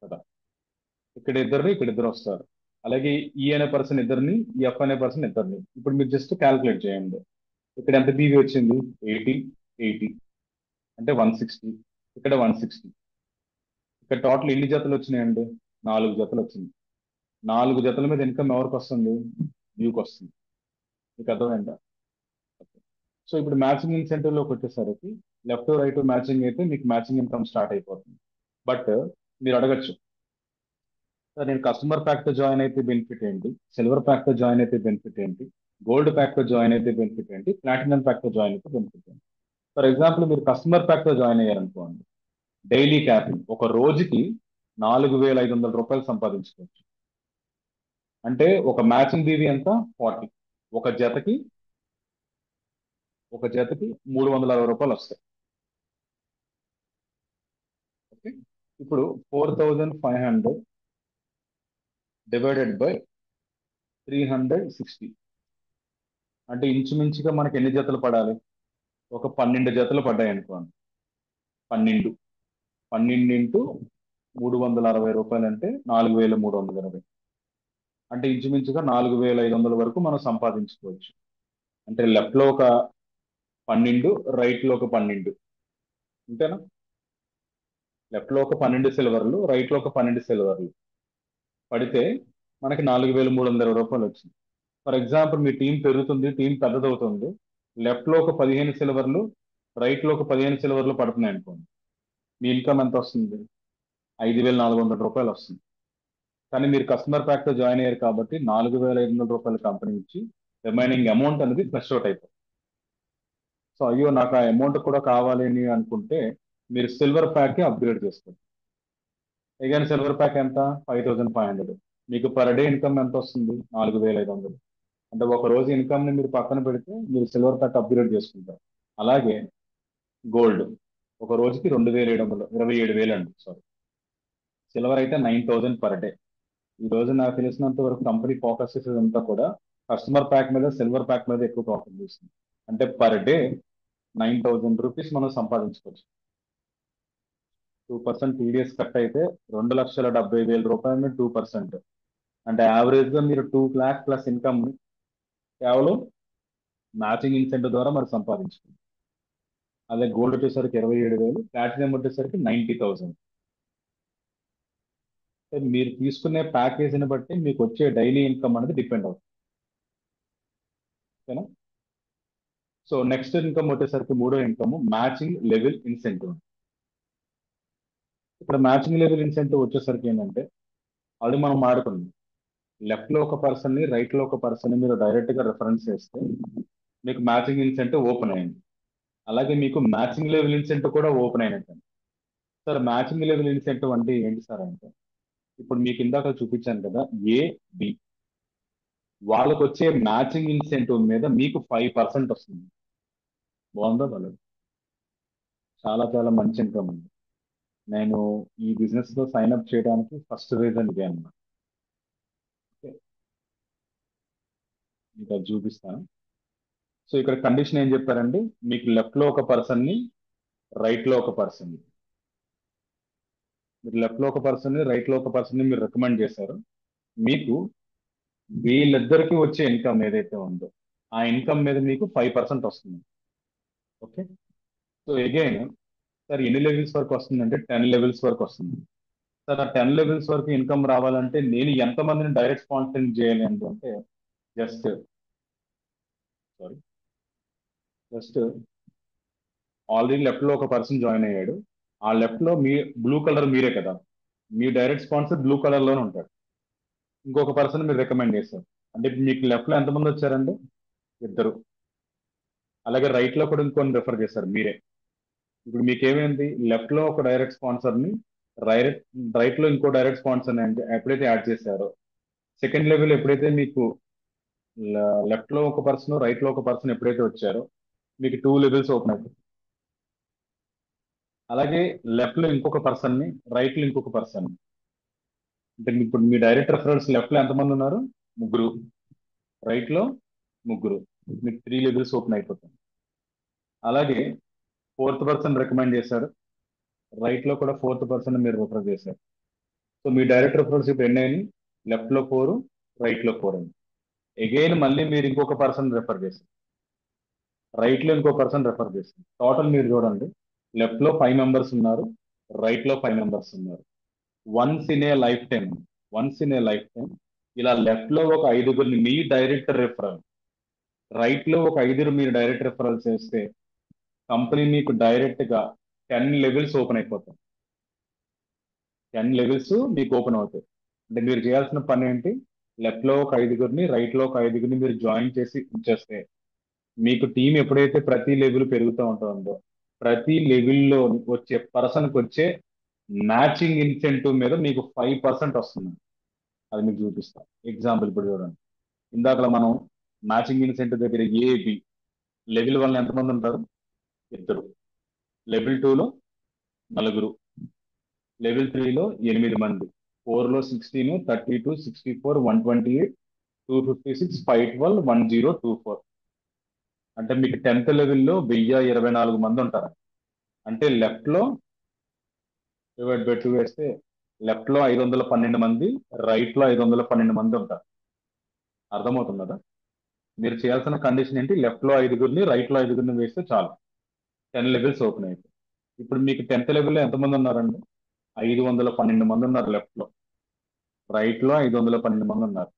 కదా. ఇక్కడ ఇద్దరు వస్తారు. అలాగే ఈ అనే పర్సన్ ఇద్దరిని, ఈ ఎఫ్ అనే పర్సన్ ఇద్దరిని. ఇప్పుడు మీరు జస్ట్ క్యాల్కులేట్ చేయండి, ఇక్కడ ఎంత బీవీ వచ్చింది? 80 80 అంటే 160, ఇక్కడ 160. ఇక్కడ టోటల్ ఎన్ని జతలు వచ్చినాయండి? 4 జతలు వచ్చింది. 4 జతల మీద ఇన్కమ్ ఎవరికి వస్తుంది? యూకి వస్తుంది. మీకు అర్థమైందా? సో ఇప్పుడు మ్యాచింగ్ ఇన్సెంటివ్ లోకి వచ్చేసరికి లెఫ్ట్ రైట్ మ్యాచింగ్ అయితే మీకు మ్యాచింగ్ ఇన్కమ్ స్టార్ట్ అయిపోతుంది. బట్ మీరు అడగచ్చు, సార్ నేను కస్టమర్ ప్యాక్ తో జాయిన్ అయితే బెనిఫిట్ ఏంటి, సిల్వర్ ప్యాక్ తో జాయిన్ అయితే బెనిఫిట్ ఏంటి, గోల్డ్ ప్యాక్ తో జాయిన్ అయితే బెనిఫిట్ ఏంటి, ప్లాటినం ప్యాక్ తో జాయిన్ అయితే బెనిఫిట్ ఏంటి? ఫర్ ఎగ్జాంపుల్ మీరు కస్టమర్ ప్యాక్ తో జాయిన్ అయ్యారనుకోండి, డైలీ క్యాపింగ్ ఒక రోజుకి 4500 రూపాయలు సంపాదించుకోవచ్చు. అంటే ఒక మ్యాచింగ్ బీవీ ఎంత? 40. ఒక జతకి ఒక జతకి 360 రూపాయలు వస్తాయి. ఓకే, ఇప్పుడు 4500 డివైడెడ్ బై 360 అంటే ఇంచుమించుగా మనకి ఎన్ని జతలు పడాలి? ఒక 12 జతలు పడ్డాయి అనుకోండి. 12 12 ఇంటూ 360 రూపాయలు అంటే 4320, అంటే ఇంచుమించుగా 4500 వరకు మనం సంపాదించుకోవచ్చు. అంటే లెఫ్ట్ లో ఒక 12, రైట్ లో ఒక 12, అంతేనా? లెఫ్ట్ లో ఒక 12 సిల్వర్లు, రైట్ లో ఒక 12 సిల్వర్లు పడితే మనకి 4320 రూపాయలు వచ్చింది. ఫర్ ఎగ్జాంపుల్ మీ టీం పెరుగుతుంది, టీం పెద్దదవుతుంది, లెఫ్ట్ లో ఒక 15 సిల్వర్లు, రైట్ లో ఒక 15 సిల్వర్లు పడుతున్నాయి అనుకోండి, మీ ఇన్కమ్ ఎంత వస్తుంది? 5400 రూపాయలు వస్తుంది. కానీ మీరు కస్టమర్ ప్యాక్ తో జాయిన్ అయ్యారు కాబట్టి 4500 రూపాయలు కంపెనీ ఇచ్చి రిమైనింగ్ అమౌంట్ అనేది ఫ్లష్ అవుట్ అయిపోతుంది. సో అయ్యో నాకు ఆ అమౌంట్ కూడా కావాలి అని అనుకుంటే మీరు సిల్వర్ ప్యాక్ కి అప్గ్రేడ్ చేసుకోండి. అగైన్ సిల్వర్ ప్యాక్ ఎంత? 5500. మీకు పర్ డే ఇన్కమ్ ఎంత వస్తుంది? 4500. అంటే ఒక రోజు ఇన్కమ్ ని మీరు పక్కన పెడితే మీరు సిల్వర్ ప్యాక్ అప్గ్రేడ్ చేసుకుంటారు. అలాగే గోల్డ్ ఒక రోజుకి 2700, 27,000 అండి, సారీ. సిల్వర్ అయితే 9000 పర్ డే. ఈ రోజు నాకు తెలిసినంత వరకు కంపెనీ ఫోకస్ చేసేదంతా కూడా కస్టమర్ ప్యాక్ మీద, సిల్వర్ ప్యాక్ మీద ఎక్కువ ఫోకస్ చేస్తుంది. అంటే పర్ డే 9000 రూపీస్ మనం సంపాదించుకోవచ్చు. 2% టీడీఎస్ కట్ అయితే 2,70,000 రూపాయలు 2%. అంటే యావరేజ్ గా మీరు 2 lakh ప్లస్ ఇన్కమ్ కేవలం మ్యాచింగ్ ఇన్సెంటివ్ ద్వారా మరి సంపాదించుకోండి. అదే గోల్డ్ వచ్చేసరికి 27,000, ప్లాటినం వచ్చేసరికి 90,000. అంటే మీరు తీసుకునే ప్యాకేజీని బట్టి మీకు వచ్చే డైలీ ఇన్కమ్ అనేది డిపెండ్ అవుతుంది. ఓకేనా? సో నెక్స్ట్ ఇన్కమ్ వచ్చేసరికి మూడో ఇన్కమ్ మ్యాచింగ్ లెవెల్ ఇన్సెంటివ్. ఇక్కడ మ్యాచింగ్ లెవెల్ ఇన్సెంటివ్ వచ్చేసరికి ఏంటంటే అది మనం మాడుకున్నాం. లెఫ్ట్ లో ఒక పర్సన్ ని రైట్ లో ఒక పర్సన్ ని మీరు డైరెక్ట్ గా రెఫరెన్స్ చేస్తే మీకు మ్యాచింగ్ ఇన్సెంటివ్ ఓపెన్ అయింది. అలాగే మీకు మ్యాచింగ్ లెవెల్ ఇన్సెంటివ్ కూడా ఓపెన్ అయినట్టు. సార్ మ్యాచింగ్ లెవెల్ ఇన్సెంటివ్ అంటే ఏంటి సార్ అంటే ఇప్పుడు మీకు ఇందాక చూపించాను కదా, ఏ బి వాళ్ళకి వచ్చే మ్యాచింగ్ ఇన్సెంటివ్ మీద మీకు 5% వస్తుంది. బాగుందా వాళ్ళు? చాలా చాలా మంచి ఇన్కమ్ ఉంది. నేను ఈ బిజినెస్ లో సైన్ అప్ చేయడానికి ఫస్ట్ రీజన్ ఇదే అన్నమాట. ఓకే, ఇంకా చూపిస్తాను. సో ఇక్కడ కండిషన్ ఏం చెప్పారండి, మీకు లెఫ్ట్ లో ఒక పర్సన్ ని రైట్ లో ఒక పర్సన్ ని మీరు లెఫ్ట్ లో ఒక పర్సన్ ని రైట్ లో ఒక పర్సన్ ని మీరు రికమెండ్ చేశారు. మీకు వీళ్ళిద్దరికి వచ్చే ఇన్కమ్ ఏదైతే ఉందో ఆ ఇన్కమ్ మీద మీకు 5% వస్తుంది. ఓకే. సో అగైన్ సార్ ఎన్ని లెవెల్స్ వరకు వస్తుందంటే 10 లెవెల్స్ వరకు వస్తుంది. సార్ ఆ 10 లెవెల్స్ వరకు ఇన్కమ్ రావాలంటే నేను ఎంతమందిని డైరెక్ట్ స్పాన్సరింగ్ చేయాలి అంటే just sorry just already left లో ఒక పర్సన్ జాయిన్ అయ్యాడు. ఆ లెఫ్ట్ లో మీ బ్లూ కలర్ మీరే కదా, మీ డైరెక్ట్ స్పాన్సర్ బ్లూ కలర్ లోనే ఉంటాడు. ఇంకొక పర్సన్ మీరు రికమెండ్ చేస్తారు. అంటే ఇప్పుడు మీకు లెఫ్ట్ లో ఎంతమంది వచ్చారండి? ఇద్దరు. అలాగే రైట్ లో కూడా ఇంకొని రిఫర్ చేస్తారు మీరే. ఇప్పుడు మీకు ఏమైంది, లెఫ్ట్ లో ఒక డైరెక్ట్ స్పాన్సర్ ని రైట్ రైట్ లో ఇంకో డైరెక్ట్ స్పాన్సర్ ని ఎప్పుడైతే యాడ్ చేశారో సెకండ్ లెవెల్ ఎప్పుడైతే మీకు లెఫ్ట్ లో ఒక పర్సన్ రైట్ లో ఒక పర్సన్ ఎప్పుడైతే వచ్చారో మీకు 2 లెవెల్స్ ఓపెన్ అవుతాయి. అలాగే లెఫ్ట్ లో ఇంకొక పర్సన్ ని రైట్ లో ఇంకొక పర్సన్, అంటే ఇప్పుడు మీ డైరెక్ట్ రెఫరల్స్ లెఫ్ట్ లో ఎంతమంది ఉన్నారు? ముగ్గురు. రైట్ లో ముగ్గురు. మీకు 3 లెవెల్స్ ఓపెన్ అయిపోతాయి. అలాగే ఫోర్త్ పర్సన్ రికమెండ్ చేశారు. రైట్ లో కూడా ఫోర్త్ పర్సన్ మీరు రిఫర్ చేశారు. సో మీ డైరెక్ట్ రెఫరల్స్ ఇప్పుడు ఎన్ని అయినాయి? లెఫ్ట్ లో 4, రైట్ లో 4 అయింది. అగైన్ మళ్ళీ మీరు ఇంకొక పర్సన్ రెఫర్ చేశారు. రైట్ లో ఇంకో పర్సన్ రెఫర్ చేశారు. టోటల్ మీరు చూడండి, లెఫ్ట్ లో 5 మెంబర్స్ ఉన్నారు, రైట్ లో 5 మెంబర్స్ ఉన్నారు. Once in a life time once in a life time ఇలా లెఫ్ట్ లో ఒక ఐదుగురిని మీ డైరెక్ట్ రెఫరల్, రైట్ లో ఒక ఐదుగురు మీరు డైరెక్ట్ రెఫరల్ చేస్తే కంపెనీ మీకు డైరెక్ట్ గా 10 లెవెల్స్ ఓపెన్ అయిపోతాయి. 10 లెవెల్స్ మీకు ఓపెన్ అవుతాయి. అంటే మీరు చేయాల్సిన పని ఏంటి, లెఫ్ట్ లో ఒక ఐదుగురిని రైట్ లో ఒక ఐదుగురిని మీరు జాయిన్ చేసి ఉంచేస్తే మీకు టీం ఎప్పుడైతే ప్రతి లెవెల్ పెరుగుతూ ఉంటుందో ప్రతి లెవెల్లో వచ్చే పర్సన్కి వచ్చే మ్యాచింగ్ ఇన్సెంటివ్ మీద మీకు 5% వస్తుంది. అది మీకు చూపిస్తాం. ఎగ్జాంపుల్ ఇప్పుడు చూడండి, ఇందాక మనం మ్యాచింగ్ ఇన్సెంటివ్ దగ్గర ఏబి లెవెల్ 1 ఎంతమంది ఉంటారు? ఇద్దరు. లెవెల్ 2లో నలుగురు. లెవెల్ 3లో 8 మంది. 4లో 16, 32, 64, 128, 256, 512, 1024. అంటే మీకు 10th లెవెల్లో 1024 మంది ఉంటారు. అంటే లెఫ్ట్ లో డివైడ్ బై 2 వేస్తే లెఫ్ట్ లో 512 మంది, రైట్ లో 512 మంది ఉంటారు. అర్థమవుతున్నదా? మీరు చేయాల్సిన కండిషన్ ఏంటి, లెఫ్ట్ లో ఐదుగురిని రైట్ లో ఐదుగురిని వేస్తే చాలు, 10 లెవెల్స్ ఓపెన్ అయిపోయి. ఇప్పుడు మీకు 10th లెవెల్లో ఎంతమంది ఉన్నారండి? 512 మంది ఉన్నారు లెఫ్ట్ లో. రైట్ లో 512 మంది ఉన్నారు.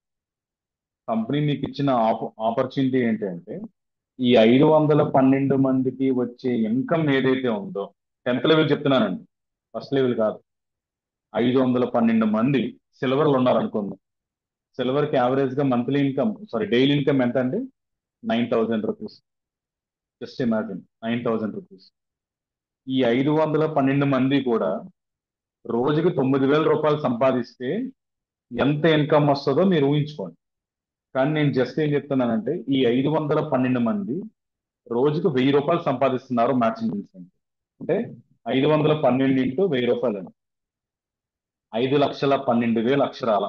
కంపెనీ మీకు ఇచ్చిన ఆపర్చునిటీ ఏంటంటే ఈ 512 మందికి వచ్చే ఇన్కమ్ ఏదైతే ఉందో 10th లెవెల్ చెప్తున్నానండి, ఫస్ట్ లెవెల్ కాదు. 512 మంది సిల్వర్లు ఉన్నారు అనుకుందాం. సిల్వర్ కి యావరేజ్ గా మంత్లీ ఇన్కమ్ డైలీ ఇన్కమ్ ఎంత అండి? 9,000 రూపీస్. Just imagine, 9,000 rupees. ఈ 512 మంది కూడా రోజుకి 9,000 రూపాయలు సంపాదిస్తే ఎంత ఇన్కమ్ వస్తుందో మీరు ఊహించుకోండి. కానీ నేను జస్ట్ ఏం చెప్తున్నానంటే ఈ 512 మంది రోజుకు 1,000 రూపాయలు సంపాదిస్తున్నారు మ్యాచింగ్ ఇన్సెంటివ్. అంటే 512 ఇంటూ 1,000 రూపాయలు అండి. 5,12,000 అక్షరాల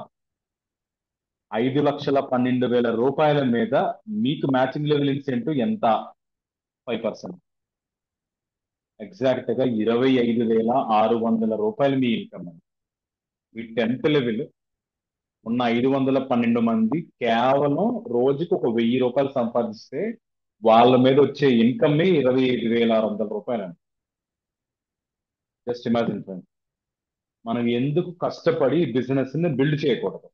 5,12,000 రూపాయల మీద మీకు మ్యాచింగ్ లెవెల్ ఇన్సెంటివ్ ఎంత? 5%. ఎగ్జాక్ట్ గా 25,600 రూపాయలు మీ ఇన్కమ్ అండి. మీ 10th లెవెల్ ఉన్న 512 మంది కేవలం రోజుకు ఒక 1,000 రూపాయలు సంపాదిస్తే వాళ్ళ మీద వచ్చే ఇన్కమ్ 25,600 రూపాయలు అండి. Just imagine friend. మనం ఎందుకు కష్టపడి బిజినెస్ ని బిల్డ్ చేయకూడదు?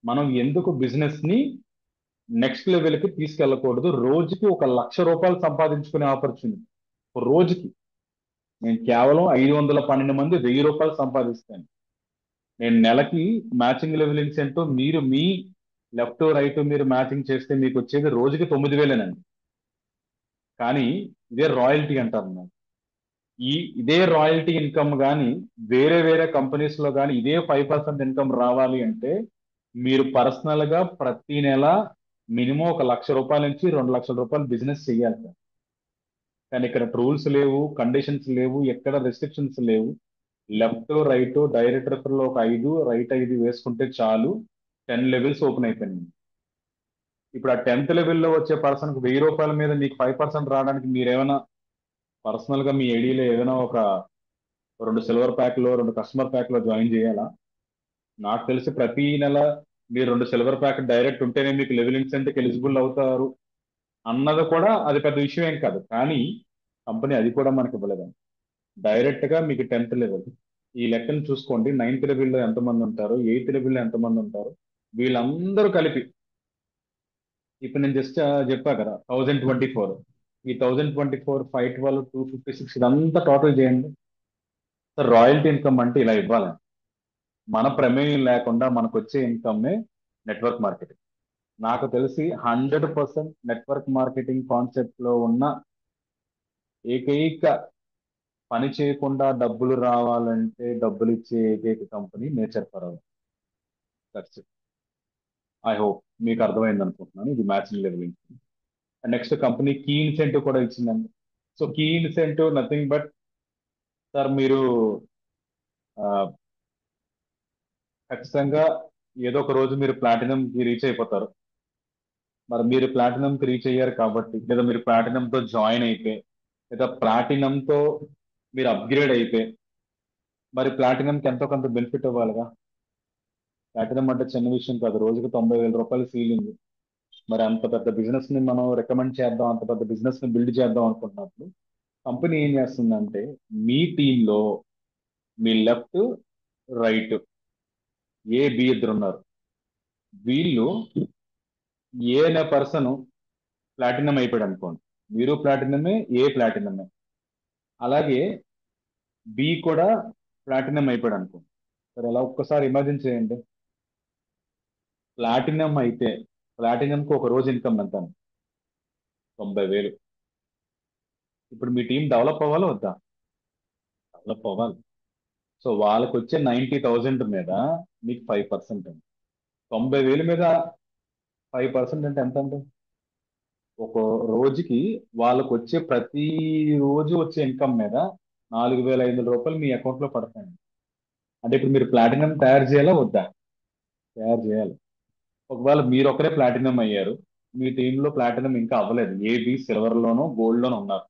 మనం ఎందుకు బిజినెస్ ని నెక్స్ట్ లెవెల్ కి తీసుకెళ్ళకూడదు? రోజుకి 1,00,000 రూపాయలు సంపాదించుకునే ఆపర్చునిటీ రోజుకి. నేను కేవలం 512 మంది 1,000 రూపాయలు సంపాదిస్తాను. నేను నెలకి మ్యాచింగ్ లెవెల్ ఇన్సెంటివ్ మీరు మీ లెఫ్ట్ రైట్ మీరు మ్యాచింగ్ చేస్తే మీకు వచ్చేది రోజుకి 9,000నండి. కానీ ఇదే రాయల్టీ అంటారు అన్నమాట. ఇదే రాయల్టీ ఇన్కమ్ కానీ వేరే వేరే కంపెనీస్ లో కానీ ఇదే 5% ఇన్కమ్ రావాలి అంటే మీరు పర్సనల్ గా ప్రతి నెల మినిమం 1,00,000 రూపాయల నుంచి 2,00,000 రూపాయలు బిజినెస్ చేయాలి సార్. కానీ ఇక్కడ రూల్స్ లేవు, కండిషన్స్ లేవు, ఎక్కడ రెస్ట్రిక్షన్స్ లేవు. లెఫ్ట్ రైట్ డైరెక్ట్ రిఫర్ లో ఒక 5 రైట్ 5 వేసుకుంటే చాలు, 10 లెవెల్స్ ఓపెన్ అయిపోయినాయి. ఇప్పుడు ఆ 10th లెవెల్లో వచ్చే పర్సన్ కి 1,000 రూపాయల మీద మీకు 5% రావడానికి మీరేమైనా పర్సనల్ గా మీ ఐడియాలో ఏదైనా ఒక 2 సిల్వర్ ప్యాక్ లో 2 కస్టమర్ ప్యాక్ లో జాయిన్ చేయాలా? నాకు తెలిసి ప్రతి నెల మీరు 2 సిల్వర్ ప్యాక్ డైరెక్ట్ ఉంటేనే మీకు లెవెల్ ఇన్సెంట్ ఎలిజిబుల్ అవుతారు అన్నది కూడా అది పెద్ద విషయం ఏం కాదు. కానీ కంపెనీ అది కూడా మనకి ఇవ్వలేదు. డైరెక్ట్ గా మీకు 10th లెవెల్ ఈ లెక్కను చూసుకోండి. 9th లెవెల్లో ఎంతమంది ఉంటారు, 8th లెవెల్లో ఎంతమంది ఉంటారు, వీళ్ళందరూ కలిపి ఇప్పుడు నేను జస్ట్ చెప్పా కదా 1024. ఈ 1024 512 256 ఇదంతా టోటల్ చేయండి. సార్ రాయల్టీ ఇన్కమ్ అంటే ఇలా ఇవ్వాలి. మన ప్రమేయం లేకుండా మనకు వచ్చే ఇన్కమ్మే నెట్వర్క్ మార్కెటింగ్. నాకు తెలిసి 100% నెట్వర్క్ మార్కెటింగ్ కాన్సెప్ట్ లో ఉన్న ఏకైక పని చేయకుండా డబ్బులు రావాలంటే డబ్బులు ఇచ్చే ఏకైక company nature for our. That's it. I hope మీకు అర్థమైంది అనుకుంటున్నాను. ఇది matching levelling. Next company key incentive కూడా ఇచ్చిందండి. So key incentive nothing but sir మీరు ఆ, ఖచ్చితంగా ఏదో ఒక రోజు మీరు ప్లాటినం కి రీచ్ అయిపోతారు. మరి మీరు ప్లాటినం కి రీచ్ అయ్యారు కాబట్టి, లేదా మీరు ప్లాటినం తో జాయిన్ అయితే, లేదా ప్లాటినం తో మీరు అప్గ్రేడ్ అయితే, మరి ప్లాటినం కి ఎంతో కొంత బెనిఫిట్ ఇవ్వాలిగా. ప్లాటినం అంటే చిన్న విషయం కాదు, రోజుకి 90,000 రూపాయలు సీలింగ్. మరి అంత పెద్ద బిజినెస్ ని మనం రికమెండ్ చేద్దాం, అంత పెద్ద బిజినెస్ ని బిల్డ్ చేద్దాం అనుకుంటున్నప్పుడు కంపెనీ ఏం చేస్తుందంటే మీ టీంలో మీ లెఫ్ట్ రైట్ ఏ బి ఇద్దరు ఉన్నారు. వీళ్ళు ఏ అనే పర్సన్ ప్లాటినం అయిపోయాడు అనుకోండి, మీరు ప్లాటినమే, ఏ ప్లాటినమే. అలాగే బి కూడా ప్లాటినం అయిపోయాడు అనుకోండి. సరే అలా ఒక్కసారి ఇమాజిన్ చేయండి. ప్లాటినం అయితే ప్లాటినంకి ఒక రోజు ఇన్కమ్ ఎంత? 90,000. ఇప్పుడు మీ టీం డెవలప్ అవ్వాలా వద్దా? డెవలప్ అవ్వాలి. సో వాళ్ళకి వచ్చే 90,000 మీద మీకు 5% అండి. 90,000 మీద 5% అంటే ఎంత అండి? ఒక రోజుకి వాళ్ళకు వచ్చే ప్రతి రోజు వచ్చే ఇన్కమ్ మీద 4,500 రూపాయలు మీ అకౌంట్ లో పడతాయండి. అంటే ఇప్పుడు మీరు ప్లాటినం తయారు చేయాలా వద్దా? తయారు చేయాలి. ఒకవేళ మీరు ఒకరే ప్లాటినం అయ్యారు, మీ టీంలో ప్లాటినం ఇంకా అవ్వలేదు, ఏబి సిల్వర్ లోనో గోల్డ్ లోనో ఉన్నారు.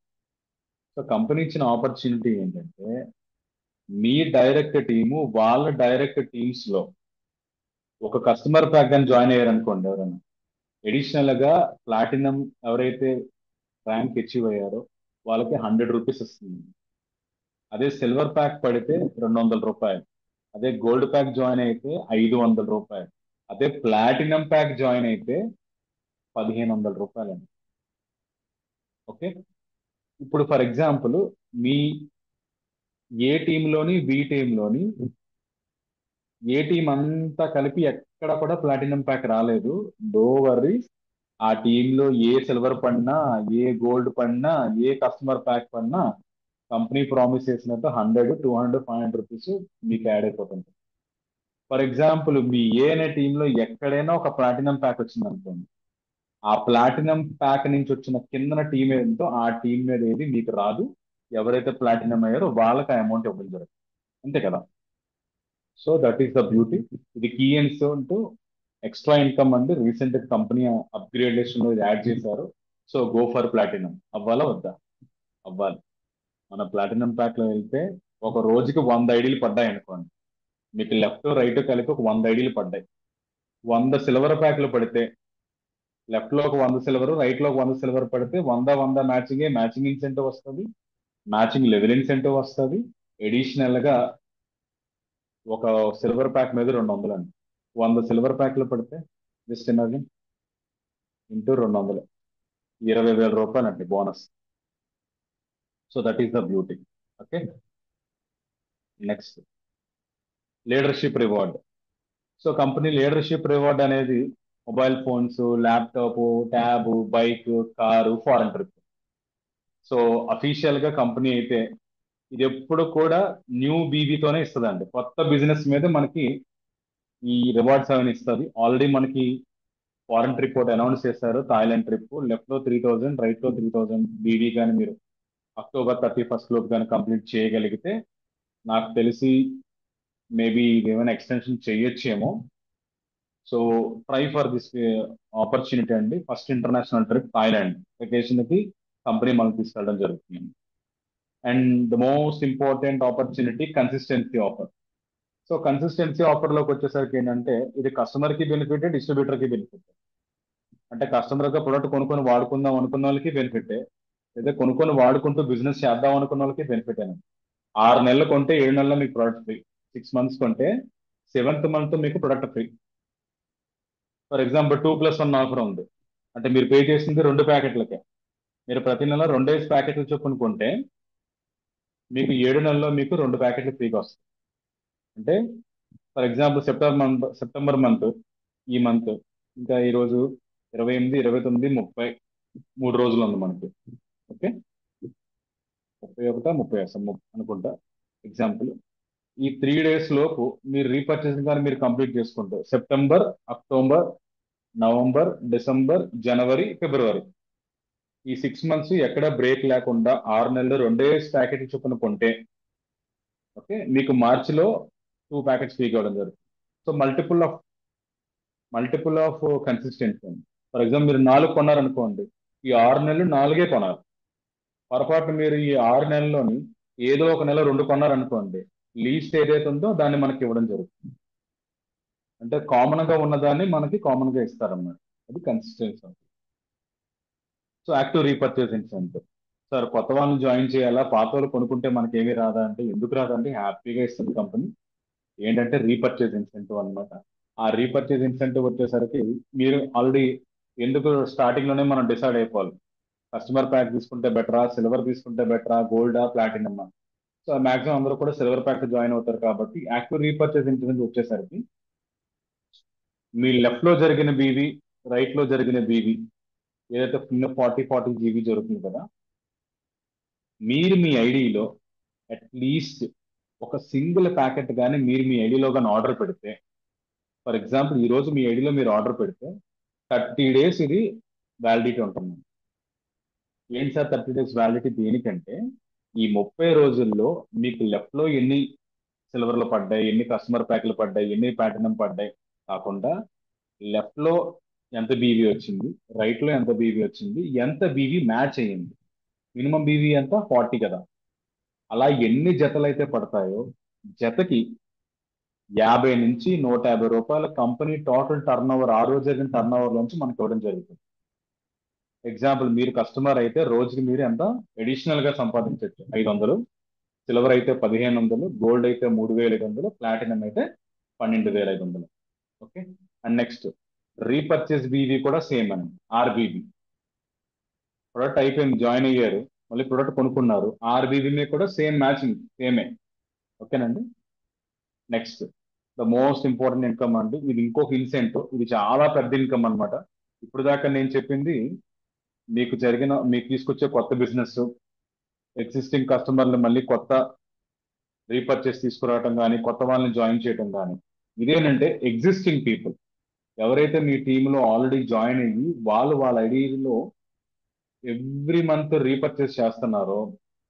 సో కంపెనీ ఇచ్చిన ఆపర్చునిటీ ఏంటంటే మీ డైరెక్ట్ టీము వాళ్ళ డైరెక్ట్ టీమ్స్ లో ఒక కస్టమర్ ప్యాక్ అని జాయిన్ అయ్యారు అనుకోండి ఎవరైనా, ఎడిషనల్ గా ప్లాటినం ఎవరైతే ర్యాంక్ అచీవ్ అయ్యారో వాళ్ళకి 100 రూపీస్ ఇస్తుంది. అదే సిల్వర్ ప్యాక్ పడితే 200 రూపాయలు. అదే గోల్డ్ ప్యాక్ జాయిన్ అయితే 500 రూపాయలు. అదే ప్లాటినం ప్యాక్ జాయిన్ అయితే 1,500 రూపాయలు అండి. ఓకే. ఇప్పుడు ఫర్ ఎగ్జాంపుల్ మీ ఏ టీంలోని బి టీంలోని ఏ టీం అంతా కలిపి ఎక్కడ కూడా ప్లాటినం ప్యాక్ రాలేదు. డో వర్రీ. ఆ టీంలో ఏ సిల్వర్ పడినా, ఏ గోల్డ్ పడినా, ఏ కస్టమర్ ప్యాక్ పడినా కంపెనీ ప్రామిస్ చేసినట్టు 100, 200, 500 రూపీస్ మీకు యాడ్ అయిపోతుంది. ఫర్ ఎగ్జాంపుల్ మీ ఏ అనే టీంలో ఎక్కడైనా ఒక ప్లాటినం ప్యాక్ వచ్చింది అనుకోండి, ఆ ప్లాటినం ప్యాక్ నుంచి వచ్చిన కిందన టీం ఏదో ఆ టీం మీద ఏది మీకు రాదు. ఎవరైతే ప్లాటినం అయ్యారో వాళ్ళకి ఆ అమౌంట్ ఇవ్వడం జరుగుతుంది. అంతే కదా. So that is the beauty. ఇది కీ అంటూ ఎక్స్ట్రా ఇన్కమ్ అండి. రీసెంట్ కంపెనీ అప్గ్రేడేషన్ యాడ్ చేశారు. So go for platinum. అవ్వాలా వద్దా? అవ్వాలి. మన ప్లాటినం ప్యాక్ లో వెళ్తే ఒక రోజుకి 100 ఐడీలు పడ్డాయి అనుకోండి, మీకు లెఫ్ట్ రైట్ కలిపి ఒక 100 ఐడీలు పడ్డాయి. 100 సిల్వర్ ప్యాక్లు పడితే లెఫ్ట్ లో ఒక 100 సిల్వర్, రైట్ లో ఒక 100 సిల్వర్ పడితే 100 మ్యాచింగ్ మ్యాచింగ్ ఇన్సెంటివ్ వస్తుంది, మ్యాచింగ్ లెవెల్ ఇన్సెంటివ్ వస్తుంది. ఎడిషనల్ గా ఒక సిల్వర్ ప్యాక్ మీద 200 అండి. 100 సిల్వర్ ప్యాక్లు పడితే జస్ట్ ఇమాజిన్ ఇంటూ 200, 20,000 రూపాయలు అండి bonus. So that is the beauty. Okay, next leadership reward. So company leadership reward అనేది mobile phones, laptop, tab, bike, car, foreign trip. So official గా company అయితే ఇది ఎప్పుడు కూడా న్యూ బీబీతోనే ఇస్తుందండి. కొత్త బిజినెస్ మీద మనకి ఈ రివార్డ్స్ అవన్నీ ఇస్తుంది. ఆల్రెడీ మనకి ఫారెన్ ట్రిప్ ఒకటి అనౌన్స్ చేశారు, థాయిలాండ్ ట్రిప్. లెఫ్ట్ లో 3,000, రైట్ లో 3,000 బీబీ కానీ మీరు అక్టోబర్ 31 లోపు కానీ కంప్లీట్ చేయగలిగితే నాకు తెలిసి మేబీ ఏమైనా ఎక్స్టెన్షన్ చేయొచ్చేమో. So try for this opportunity అండి. First international trip Thailand vacation కి కంపెనీ మనకు తీసుకెళ్ళడం జరుగుతుంది. And the most important opportunity consistency offer. So consistency offer లోకి వచ్చేసరికి ఏంటంటే ఇది కస్టమర్ కి బెనిఫిట్, డిస్ట్రిబ్యూటర్ కి బెనిఫిట్. అంటే కస్టమర్ గా ప్రొడక్ట్ కొనుక్కొని వాడుకుందాం అనుకున్న వాళ్ళకి బెనిఫిట్, లేదా కొనుక్కొని వాడుకుంటూ బిజినెస్ చేద్దాం అనుకున్న వాళ్ళకి బెనిఫిట్ అని. 6 నెలలు కొంటే 7 నెలల్లో మీకు ప్రొడక్ట్ ఫ్రీ. 6 మంత్స్ కొంటే 7th మంత్ మీకు product free. For example 2+1 offer ఉంది. అంటే మీరు పే చేసింది 2 ప్యాకెట్లకే. మీరు ప్రతి నెల 2 ప్యాకెట్లు చొప్పున కొంటే మీకు 7 నెలల్లో మీకు 2 ప్యాకెట్లు ఫ్రీగా వస్తాయి. అంటే ఫర్ ఎగ్జాంపుల్ సెప్టెంబర్ మంత్, ఈ మంత్ ఇంకా ఈ రోజు 28, 29, 30, 3 రోజులు ఉంది మనకి. ఓకే, 31, 30 అనుకుంటా ఎగ్జాంపుల్. ఈ 3 డేస్ లోపు మీరు రీపర్చేసింగ్ కానీ మీరు కంప్లీట్ చేసుకుంటే సెప్టెంబర్, అక్టోబర్, నవంబర్, డిసెంబర్, జనవరి, ఫిబ్రవరి ఈ 6 మంత్స్ ఎక్కడ బ్రేక్ లేకుండా 6 నెలలు 2 ప్యాకెట్ చొప్పున కొంటే ఓకే మీకు మార్చిలో 2 ప్యాకెట్స్ ఫ్రీగా ఇవ్వడం జరుగుతుంది. సో మల్టిపుల్ ఆఫ్ కన్సిస్టెన్సీ అండి. ఫర్ ఎగ్జాంపుల్ మీరు 4 కొన్నారనుకోండి, ఈ 6 నెలలు 4 కొనాలి. పొరపాటు మీరు ఈ 6 నెలల్లోని ఏదో ఒక నెల 2 కొన్నారనుకోండి, లీస్ట్ ఏదైతే ఉందో దాన్ని మనకి ఇవ్వడం జరుగుతుంది. అంటే కామన్ గా ఉన్నదాన్ని మనకి కామన్ గా ఇస్తారన్నమాట. అది consistency. So active repurchase incentive. Sir కొత్త వాళ్ళని జాయిన్ చేయాలా, పాత వాళ్ళు కొనుక్కుంటే మనకి ఏమీ రాదా అంటే ఎందుకు రాదంటే హ్యాపీగా ఇస్తుంది కంపెనీ. ఏంటంటే రీపర్చేజ్ ఇన్సెంటివ్ అన్నమాట. ఆ రీపర్చేజ్ ఇన్సెంటివ్ వచ్చేసరికి మీరు ఆల్రెడీ ఎందుకు స్టార్టింగ్ లోనే మనం డిసైడ్ అయిపోవాలి. కస్టమర్ ప్యాక్ తీసుకుంటే బెటరా, సిల్వర్ తీసుకుంటే బెటరా, గోల్డా, ప్లాటినమా. సో మాక్సిమం అందరూ కూడా సిల్వర్ ప్యాక్ జాయిన్ అవుతారు కాబట్టి యాక్టివ్ రీపర్చేజ్ ఇన్సెంటివ్ వచ్చేసరికి మీ లెఫ్ట్ లో జరిగిన బీవీ, రైట్ లో జరిగిన బీవీ ఏదైతే 40 జీబీ జరుగుతుంది కదా, మీరు మీ ఐడిలో అట్లీస్ట్ ఒక సింగిల్ ప్యాకెట్ కానీ మీరు మీ ఐడిలో కానీ ఆర్డర్ పెడితే, ఫర్ ఎగ్జాంపుల్ ఈ రోజు మీ ఐడిలో మీరు ఆర్డర్ పెడితే 30 డేస్ ఇది వ్యాలిడిటీ ఉంటుంది. ఏంటి సార్ 30 డేస్ వ్యాలిడిటీ దేనికంటే ఈ 30 రోజుల్లో మీకు లెఫ్ట్ లో ఎన్ని సిల్వర్లు పడ్డాయి, ఎన్ని కస్టమర్ ప్యాక్లు పడ్డాయి, ఎన్ని ప్లాటినం పడ్డాయి కాకుండా లెఫ్ట్ లో ఎంత బీవీ వచ్చింది, రైట్ లో ఎంత బీవీ వచ్చింది, ఎంత బీవీ మ్యాచ్ అయ్యింది. మినిమం బీవీ ఎంత 40 కదా, అలా ఎన్ని జతలు అయితే పడతాయో జతకి 50 నుంచి 150 రూపాయల కంపెనీ టోటల్ టర్న్ ఓవర్, ఆ రోజు జరిగిన టర్న్ ఓవర్ నుంచి మనకి ఇవ్వడం జరుగుతుంది. ఎగ్జాంపుల్ మీరు కస్టమర్ అయితే రోజుకి మీరు ఎంత అడిషనల్ గా సంపాదించవచ్చు. 500, సిల్వర్ అయితే 1,500, గోల్డ్ అయితే 3,500, ప్లాటినం అయితే 12,500. Okay, and next repurchase BV కూడా సేమ్ అండి. ఆర్బీబీ ప్రొడక్ట్ అయిపోయింది, జాయిన్ అయ్యారు, మళ్ళీ ప్రొడక్ట్ కొనుక్కున్నారు, ఆర్బీబీ మీద కూడా సేమ్ మ్యాచింగ్ సేమే. ఓకేనండి, next the most important income అండి. ఇది ఇంకొక ఇన్సెంటివ్, ఇది చాలా పెద్ద ఇన్కమ్ అన్నమాట. ఇప్పుడు దాకా నేను చెప్పింది మీకు తీసుకొచ్చే కొత్త బిజినెస్, ఎగ్జిస్టింగ్ కస్టమర్లు మళ్ళీ కొత్త రీపర్చేస్ తీసుకురావటం కానీ, కొత్త వాళ్ళని జాయిన్ చేయడం కానీ. ఇదేనంటే ఎగ్జిస్టింగ్ పీపుల్ ఎవరైతే మీ టీంలో ఆల్రెడీ జాయిన్ అయ్యి వాళ్ళ ఐడిలో ఎవ్రీ మంత్ రీపర్చేస్ చేస్తున్నారో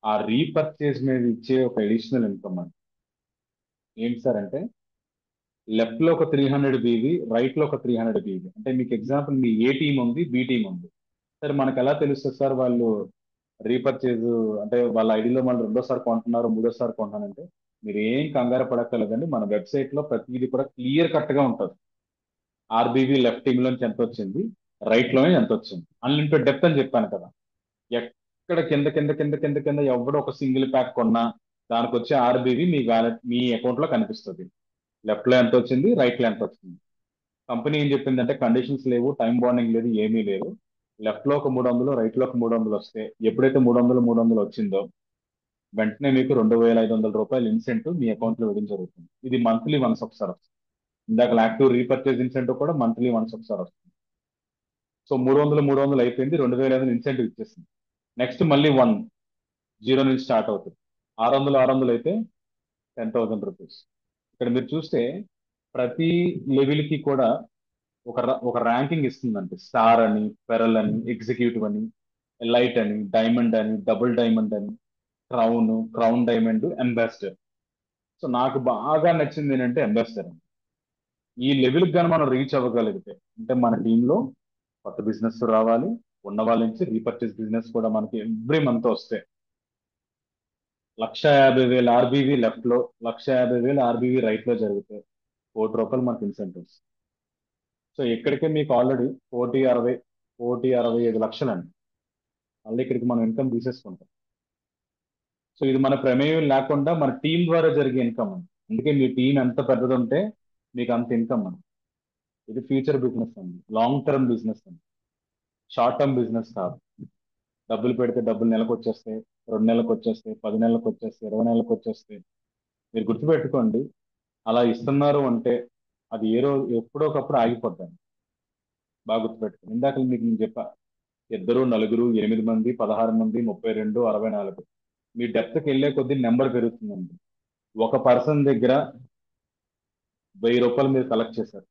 ఆ రీపర్చేస్ మీద ఇచ్చే ఒక అడిషనల్ ఇన్కమ్ అండి. ఏంటి సార్ అంటే లెఫ్ట్ లో ఒక 300 బీవీ, రైట్ లో ఒక 300 బీవీ. అంటే మీకు ఎగ్జాంపుల్ మీ ఏ టీం ఉంది, బి టీం ఉంది. సరే మనకు ఎలా తెలుస్తుంది సార్ వాళ్ళు రీపర్చేజ్ అంటే వాళ్ళ ఐడిలో మనం రెండోసారి కొంటున్నారు, మూడోసారి కొంటున్నారంటే మీరు ఏం కంగారు పడక్కర్లేదండి. మన వెబ్సైట్ లో ప్రతిదీ కూడా క్లియర్ కట్ గా ఉంటుంది. ఆర్బీబీ లెఫ్ట్ టీమ్ లోంచి ఎంత వచ్చింది, రైట్ లోనే ఎంత వచ్చింది, అన్లిమిటెడ్ డెప్త్ అని చెప్పాను కదా. ఎక్కడ కింద కింద కింద కింద కింద ఎవడో ఒక సింగిల్ ప్యాక్ కొన్నా దానికి వచ్చే ఆర్బీబీ మీ వ్యాలెట్ మీ అకౌంట్ లో కనిపిస్తుంది. లెఫ్ట్ లో ఎంత వచ్చింది, రైట్ లో ఎంత వచ్చింది. కంపెనీ ఏం చెప్పిందంటే కండిషన్స్ లేవు, టైం బాండింగ్ లేదు, ఏమీ లేదు. లెఫ్ట్ లో ఒక 300, రైట్ లో ఒక 300 వస్తే ఎప్పుడైతే 300 వచ్చిందో వెంటనే మీకు 2,500 రూపాయలు ఇన్సెంటివ్ మీ అకౌంట్ లో వేయడం జరుగుతుంది. ఇది మంత్లీ వన్స్ ఒకసారి వస్తుంది. ఇందాక యాక్టివ్ రీపర్చేజ్ ఇన్సెంటివ్ కూడా మంత్లీ వన్స్ ఒకసారి వస్తుంది. సో 300 అయిపోయింది, 2,500 ఇన్సెంటివ్ ఇచ్చేసింది. నెక్స్ట్ మళ్ళీ 0 నుంచి స్టార్ట్ అవుతుంది. 600 అయితే 10,000 రూపీస్. ఇక్కడ మీరు చూస్తే ప్రతి లెవెల్ కి కూడా ఒక ర్యాంకింగ్ ఇస్తుందండి. స్టార్ అని, పెరల్ అని, ఎగ్జిక్యూటివ్ అని, లైట్ అని, డైమండ్ అని, డబుల్ డైమండ్ అని, క్రౌన్ డైమండ్, అంబాసిడర్. సో నాకు బాగా నచ్చింది ఏంటంటే అంబాసిడర్. ఈ లెవెల్ కానీ మనం రీచ్ అవ్వగలిగితే అంటే మన టీంలో కొత్త బిజినెస్ రావాలి, ఉన్న వాళ్ళ నుంచి రీపర్చేస్ బిజినెస్ కూడా మనకి ఎవ్రీ మంత్ వస్తే 1,50,000 ఆర్బీవీ లెఫ్ట్ లో, 1,50,000 ఆర్బీవీ రైట్ లో జరిగితే 1,00,00,000 మనకి ఇన్సెంటివ్స్. సో ఇక్కడికే మీకు ఆల్రెడీ 1,65,లక్షలండి. మళ్ళీ ఇక్కడికి మనం ఇన్కమ్ తీసేసుకుంటాం. సో ఇది మన ప్రమేయం లేకుండా మన టీం ద్వారా జరిగే ఇన్కమ్ అండి. అందుకే మీ టీం ఎంత పెద్దది ఉంటే మీకు అంత ఇన్కమ్ అండి. ఇది ఫ్యూచర్ బిజినెస్ అండి, లాంగ్ టర్మ్ బిజినెస్ అండి, షార్ట్ టర్మ్ బిజినెస్ కాదు. డబ్బులు పెడితే డబ్బులు నెలకు వచ్చేస్తాయి, 2 నెలలకు వచ్చేస్తాయి, 10 నెలలకు వచ్చేస్తాయి, 20 నెలలకు వచ్చేస్తాయి. మీరు గుర్తుపెట్టుకోండి, అలా ఇస్తున్నారు అంటే అది ఏ రోజు ఎప్పుడో ఒకప్పుడు ఆగిపోద్దండి. బాగా గుర్తుపెట్టుకోండి. ఇందాక మీకు నేను చెప్పా, 2, 4, 8 మంది, 16 మంది, 32, 64. మీ డెప్త్కి వెళ్ళే కొద్దీ నెంబర్ పెరుగుతుందండి. ఒక పర్సన్ దగ్గర 1,000 రూపాయలు మీరు కలెక్ట్ చేశారు,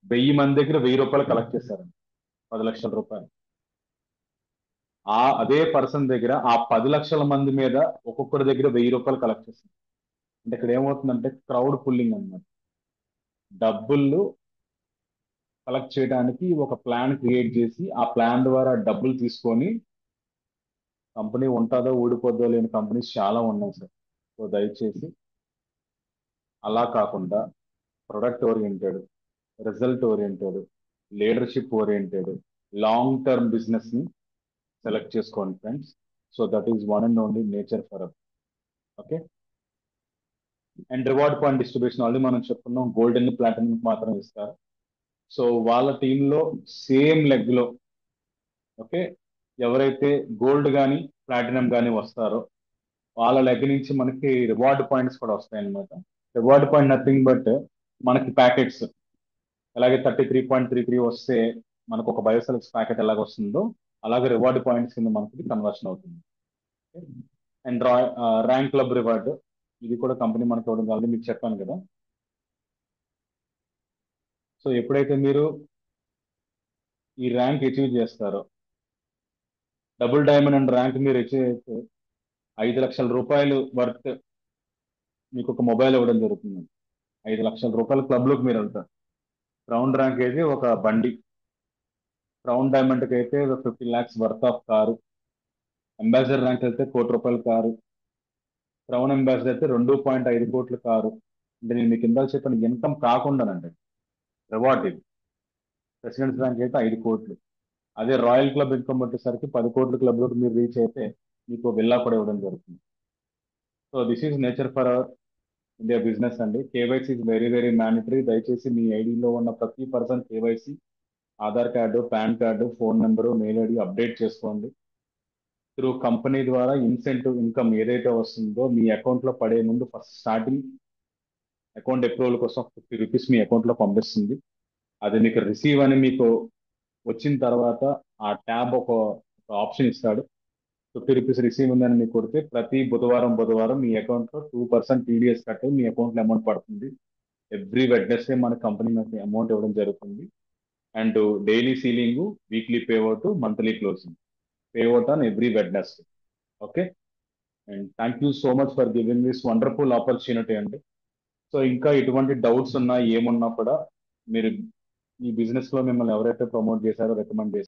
1,000 మంది దగ్గర 1,000 రూపాయలు కలెక్ట్ చేశారండి, 10 లక్షల రూపాయలు. అదే పర్సన్ దగ్గర ఆ 10 లక్షల మంది మీద ఒక్కొక్కరి దగ్గర 1,000 రూపాయలు కలెక్ట్ చేశారు. అంటే ఇక్కడ ఏమవుతుందంటే క్రౌడ్ పుల్లింగ్ అన్నమాట. డబ్బులు కలెక్ట్ చేయడానికి ఒక ప్లాన్ క్రియేట్ చేసి ఆ ప్లాన్ ద్వారా డబ్బులు తీసుకొని కంపెనీ ఉంటుందో ఊడిపోద్దో లేని కంపెనీస్ చాలా ఉన్నాయి సార్. సో దయచేసి అలా కాకుండా product oriented, result oriented, leadership oriented, long term business ని సెలెక్ట్ చేసుకోండి friends. So that is one and only nature for us. Okay. And reward point distribution already మనం చెప్పుకున్నాం, గోల్డెన్ ప్లాటినం మాత్రం ఇస్తారు. సో వాళ్ళ టీంలో సేమ్ లెగ్ లో okay, ఎవరైతే గోల్డ్ కానీ ప్లాటినం కానీ వస్తారో వాళ్ళ లెగ్ నుంచి మనకి రివార్డ్ పాయింట్స్ కూడా వస్తాయి అన్నమాట. రివార్డ్ పాయింట్ నథింగ్ బట్ మనకి ప్యాకెట్స్ అలాగే 33.33 వస్తే మనకు ఒక బయోసెల్స్ ప్యాకెట్ ఎలాగ వస్తుందో అలాగే రివార్డ్ పాయింట్స్ కింద మనకి కన్వర్షన్ అవుతుంది. అండ్ ర్యాంక్ క్లబ్ రివార్డ్, ఇది కూడా కంపెనీ మనకి ఇవ్వడం కాదు, మీకు చెప్పాను కదా. సో ఎప్పుడైతే మీరు ఈ ర్యాంక్ అచీవ్ చేస్తారో, డబుల్ డైమండ్ అండ్ ర్యాంక్ మీరు అచీవ్ అయితే 5 లక్షల రూపాయలు వర్త్ మీకు ఒక మొబైల్ ఇవ్వడం జరుగుతుంది. 5 లక్షల రూపాయల క్లబ్లోకి మీరు వెళ్తారు. క్రౌన్ ర్యాంక్ అయితే ఒక బండి, క్రౌన్ డైమండ్కి అయితే 15 lakhs worth of car, ambassador rank అయితే 1,00,00,000 కారు, క్రౌన్ అంబాసిడర్ అయితే 2.5 కోట్ల కారు. అంటే నేను మీకు ఇందాక చెప్పిన ఇన్కమ్ కాకుండానండి రివార్డ్ ఇది. ప్రెసిడెంట్స్ ర్యాంక్ అయితే 5 కోట్లు. అదే రాయల్ క్లబ్ ఇన్కమ్ వచ్చేసరికి 10 కోట్ల క్లబ్లోకి మీరు రీచ్ అయితే మీకు విల్లా కూడా ఇవ్వడం జరుగుతుంది. So this is nature for our India business అండి. KYC is very very mandatory. దయచేసి మీ ఐడిలో ఉన్న ప్రతి person KYC, Aadhaar card, PAN card, phone number, mail ID update చేసుకోండి. త్రూ కంపెనీ ద్వారా ఇన్సెంటివ్ ఇన్కమ్ ఏదైతే వస్తుందో మీ అకౌంట్ లో పడే ముందు ఫస్ట్ స్టార్టింగ్ అకౌంట్ అప్రూవల్ కోసం 50 రూపీస్ మీ అకౌంట్ లో పంపిస్తుంది. అది మీకు రిసీవ్ అని మీకు వచ్చిన తర్వాత ఆ ట్యాబ్ ఒక ఆప్షన్ ఇస్తాడు. 50 రూపీస్ రిసీవ్ ఉందని మీకు కొడితే ప్రతి బుధవారం బుధవారం మీ అకౌంట్ లో 2% టీడీఎస్ కట్టి మీ అకౌంట్ లో అమౌంట్ పడుతుంది. ఎవ్రీ వెడ్నెస్డే మన కంపెనీ మనకి అమౌంట్ ఇవ్వడం జరుగుతుంది. And daily ceiling, weekly payout, monthly closing, payout on every Wednesday. Okay. And thank you so much for giving this wonderful opportunity అండి. సో ఇంకా ఎటువంటి డౌట్స్ ఉన్నా ఏమున్నా కూడా మీరు ఈ బిజినెస్ లో మిమ్మల్ని ఎవరైతే ప్రమోట్ చేశారో, రికమెండ్ చేశారో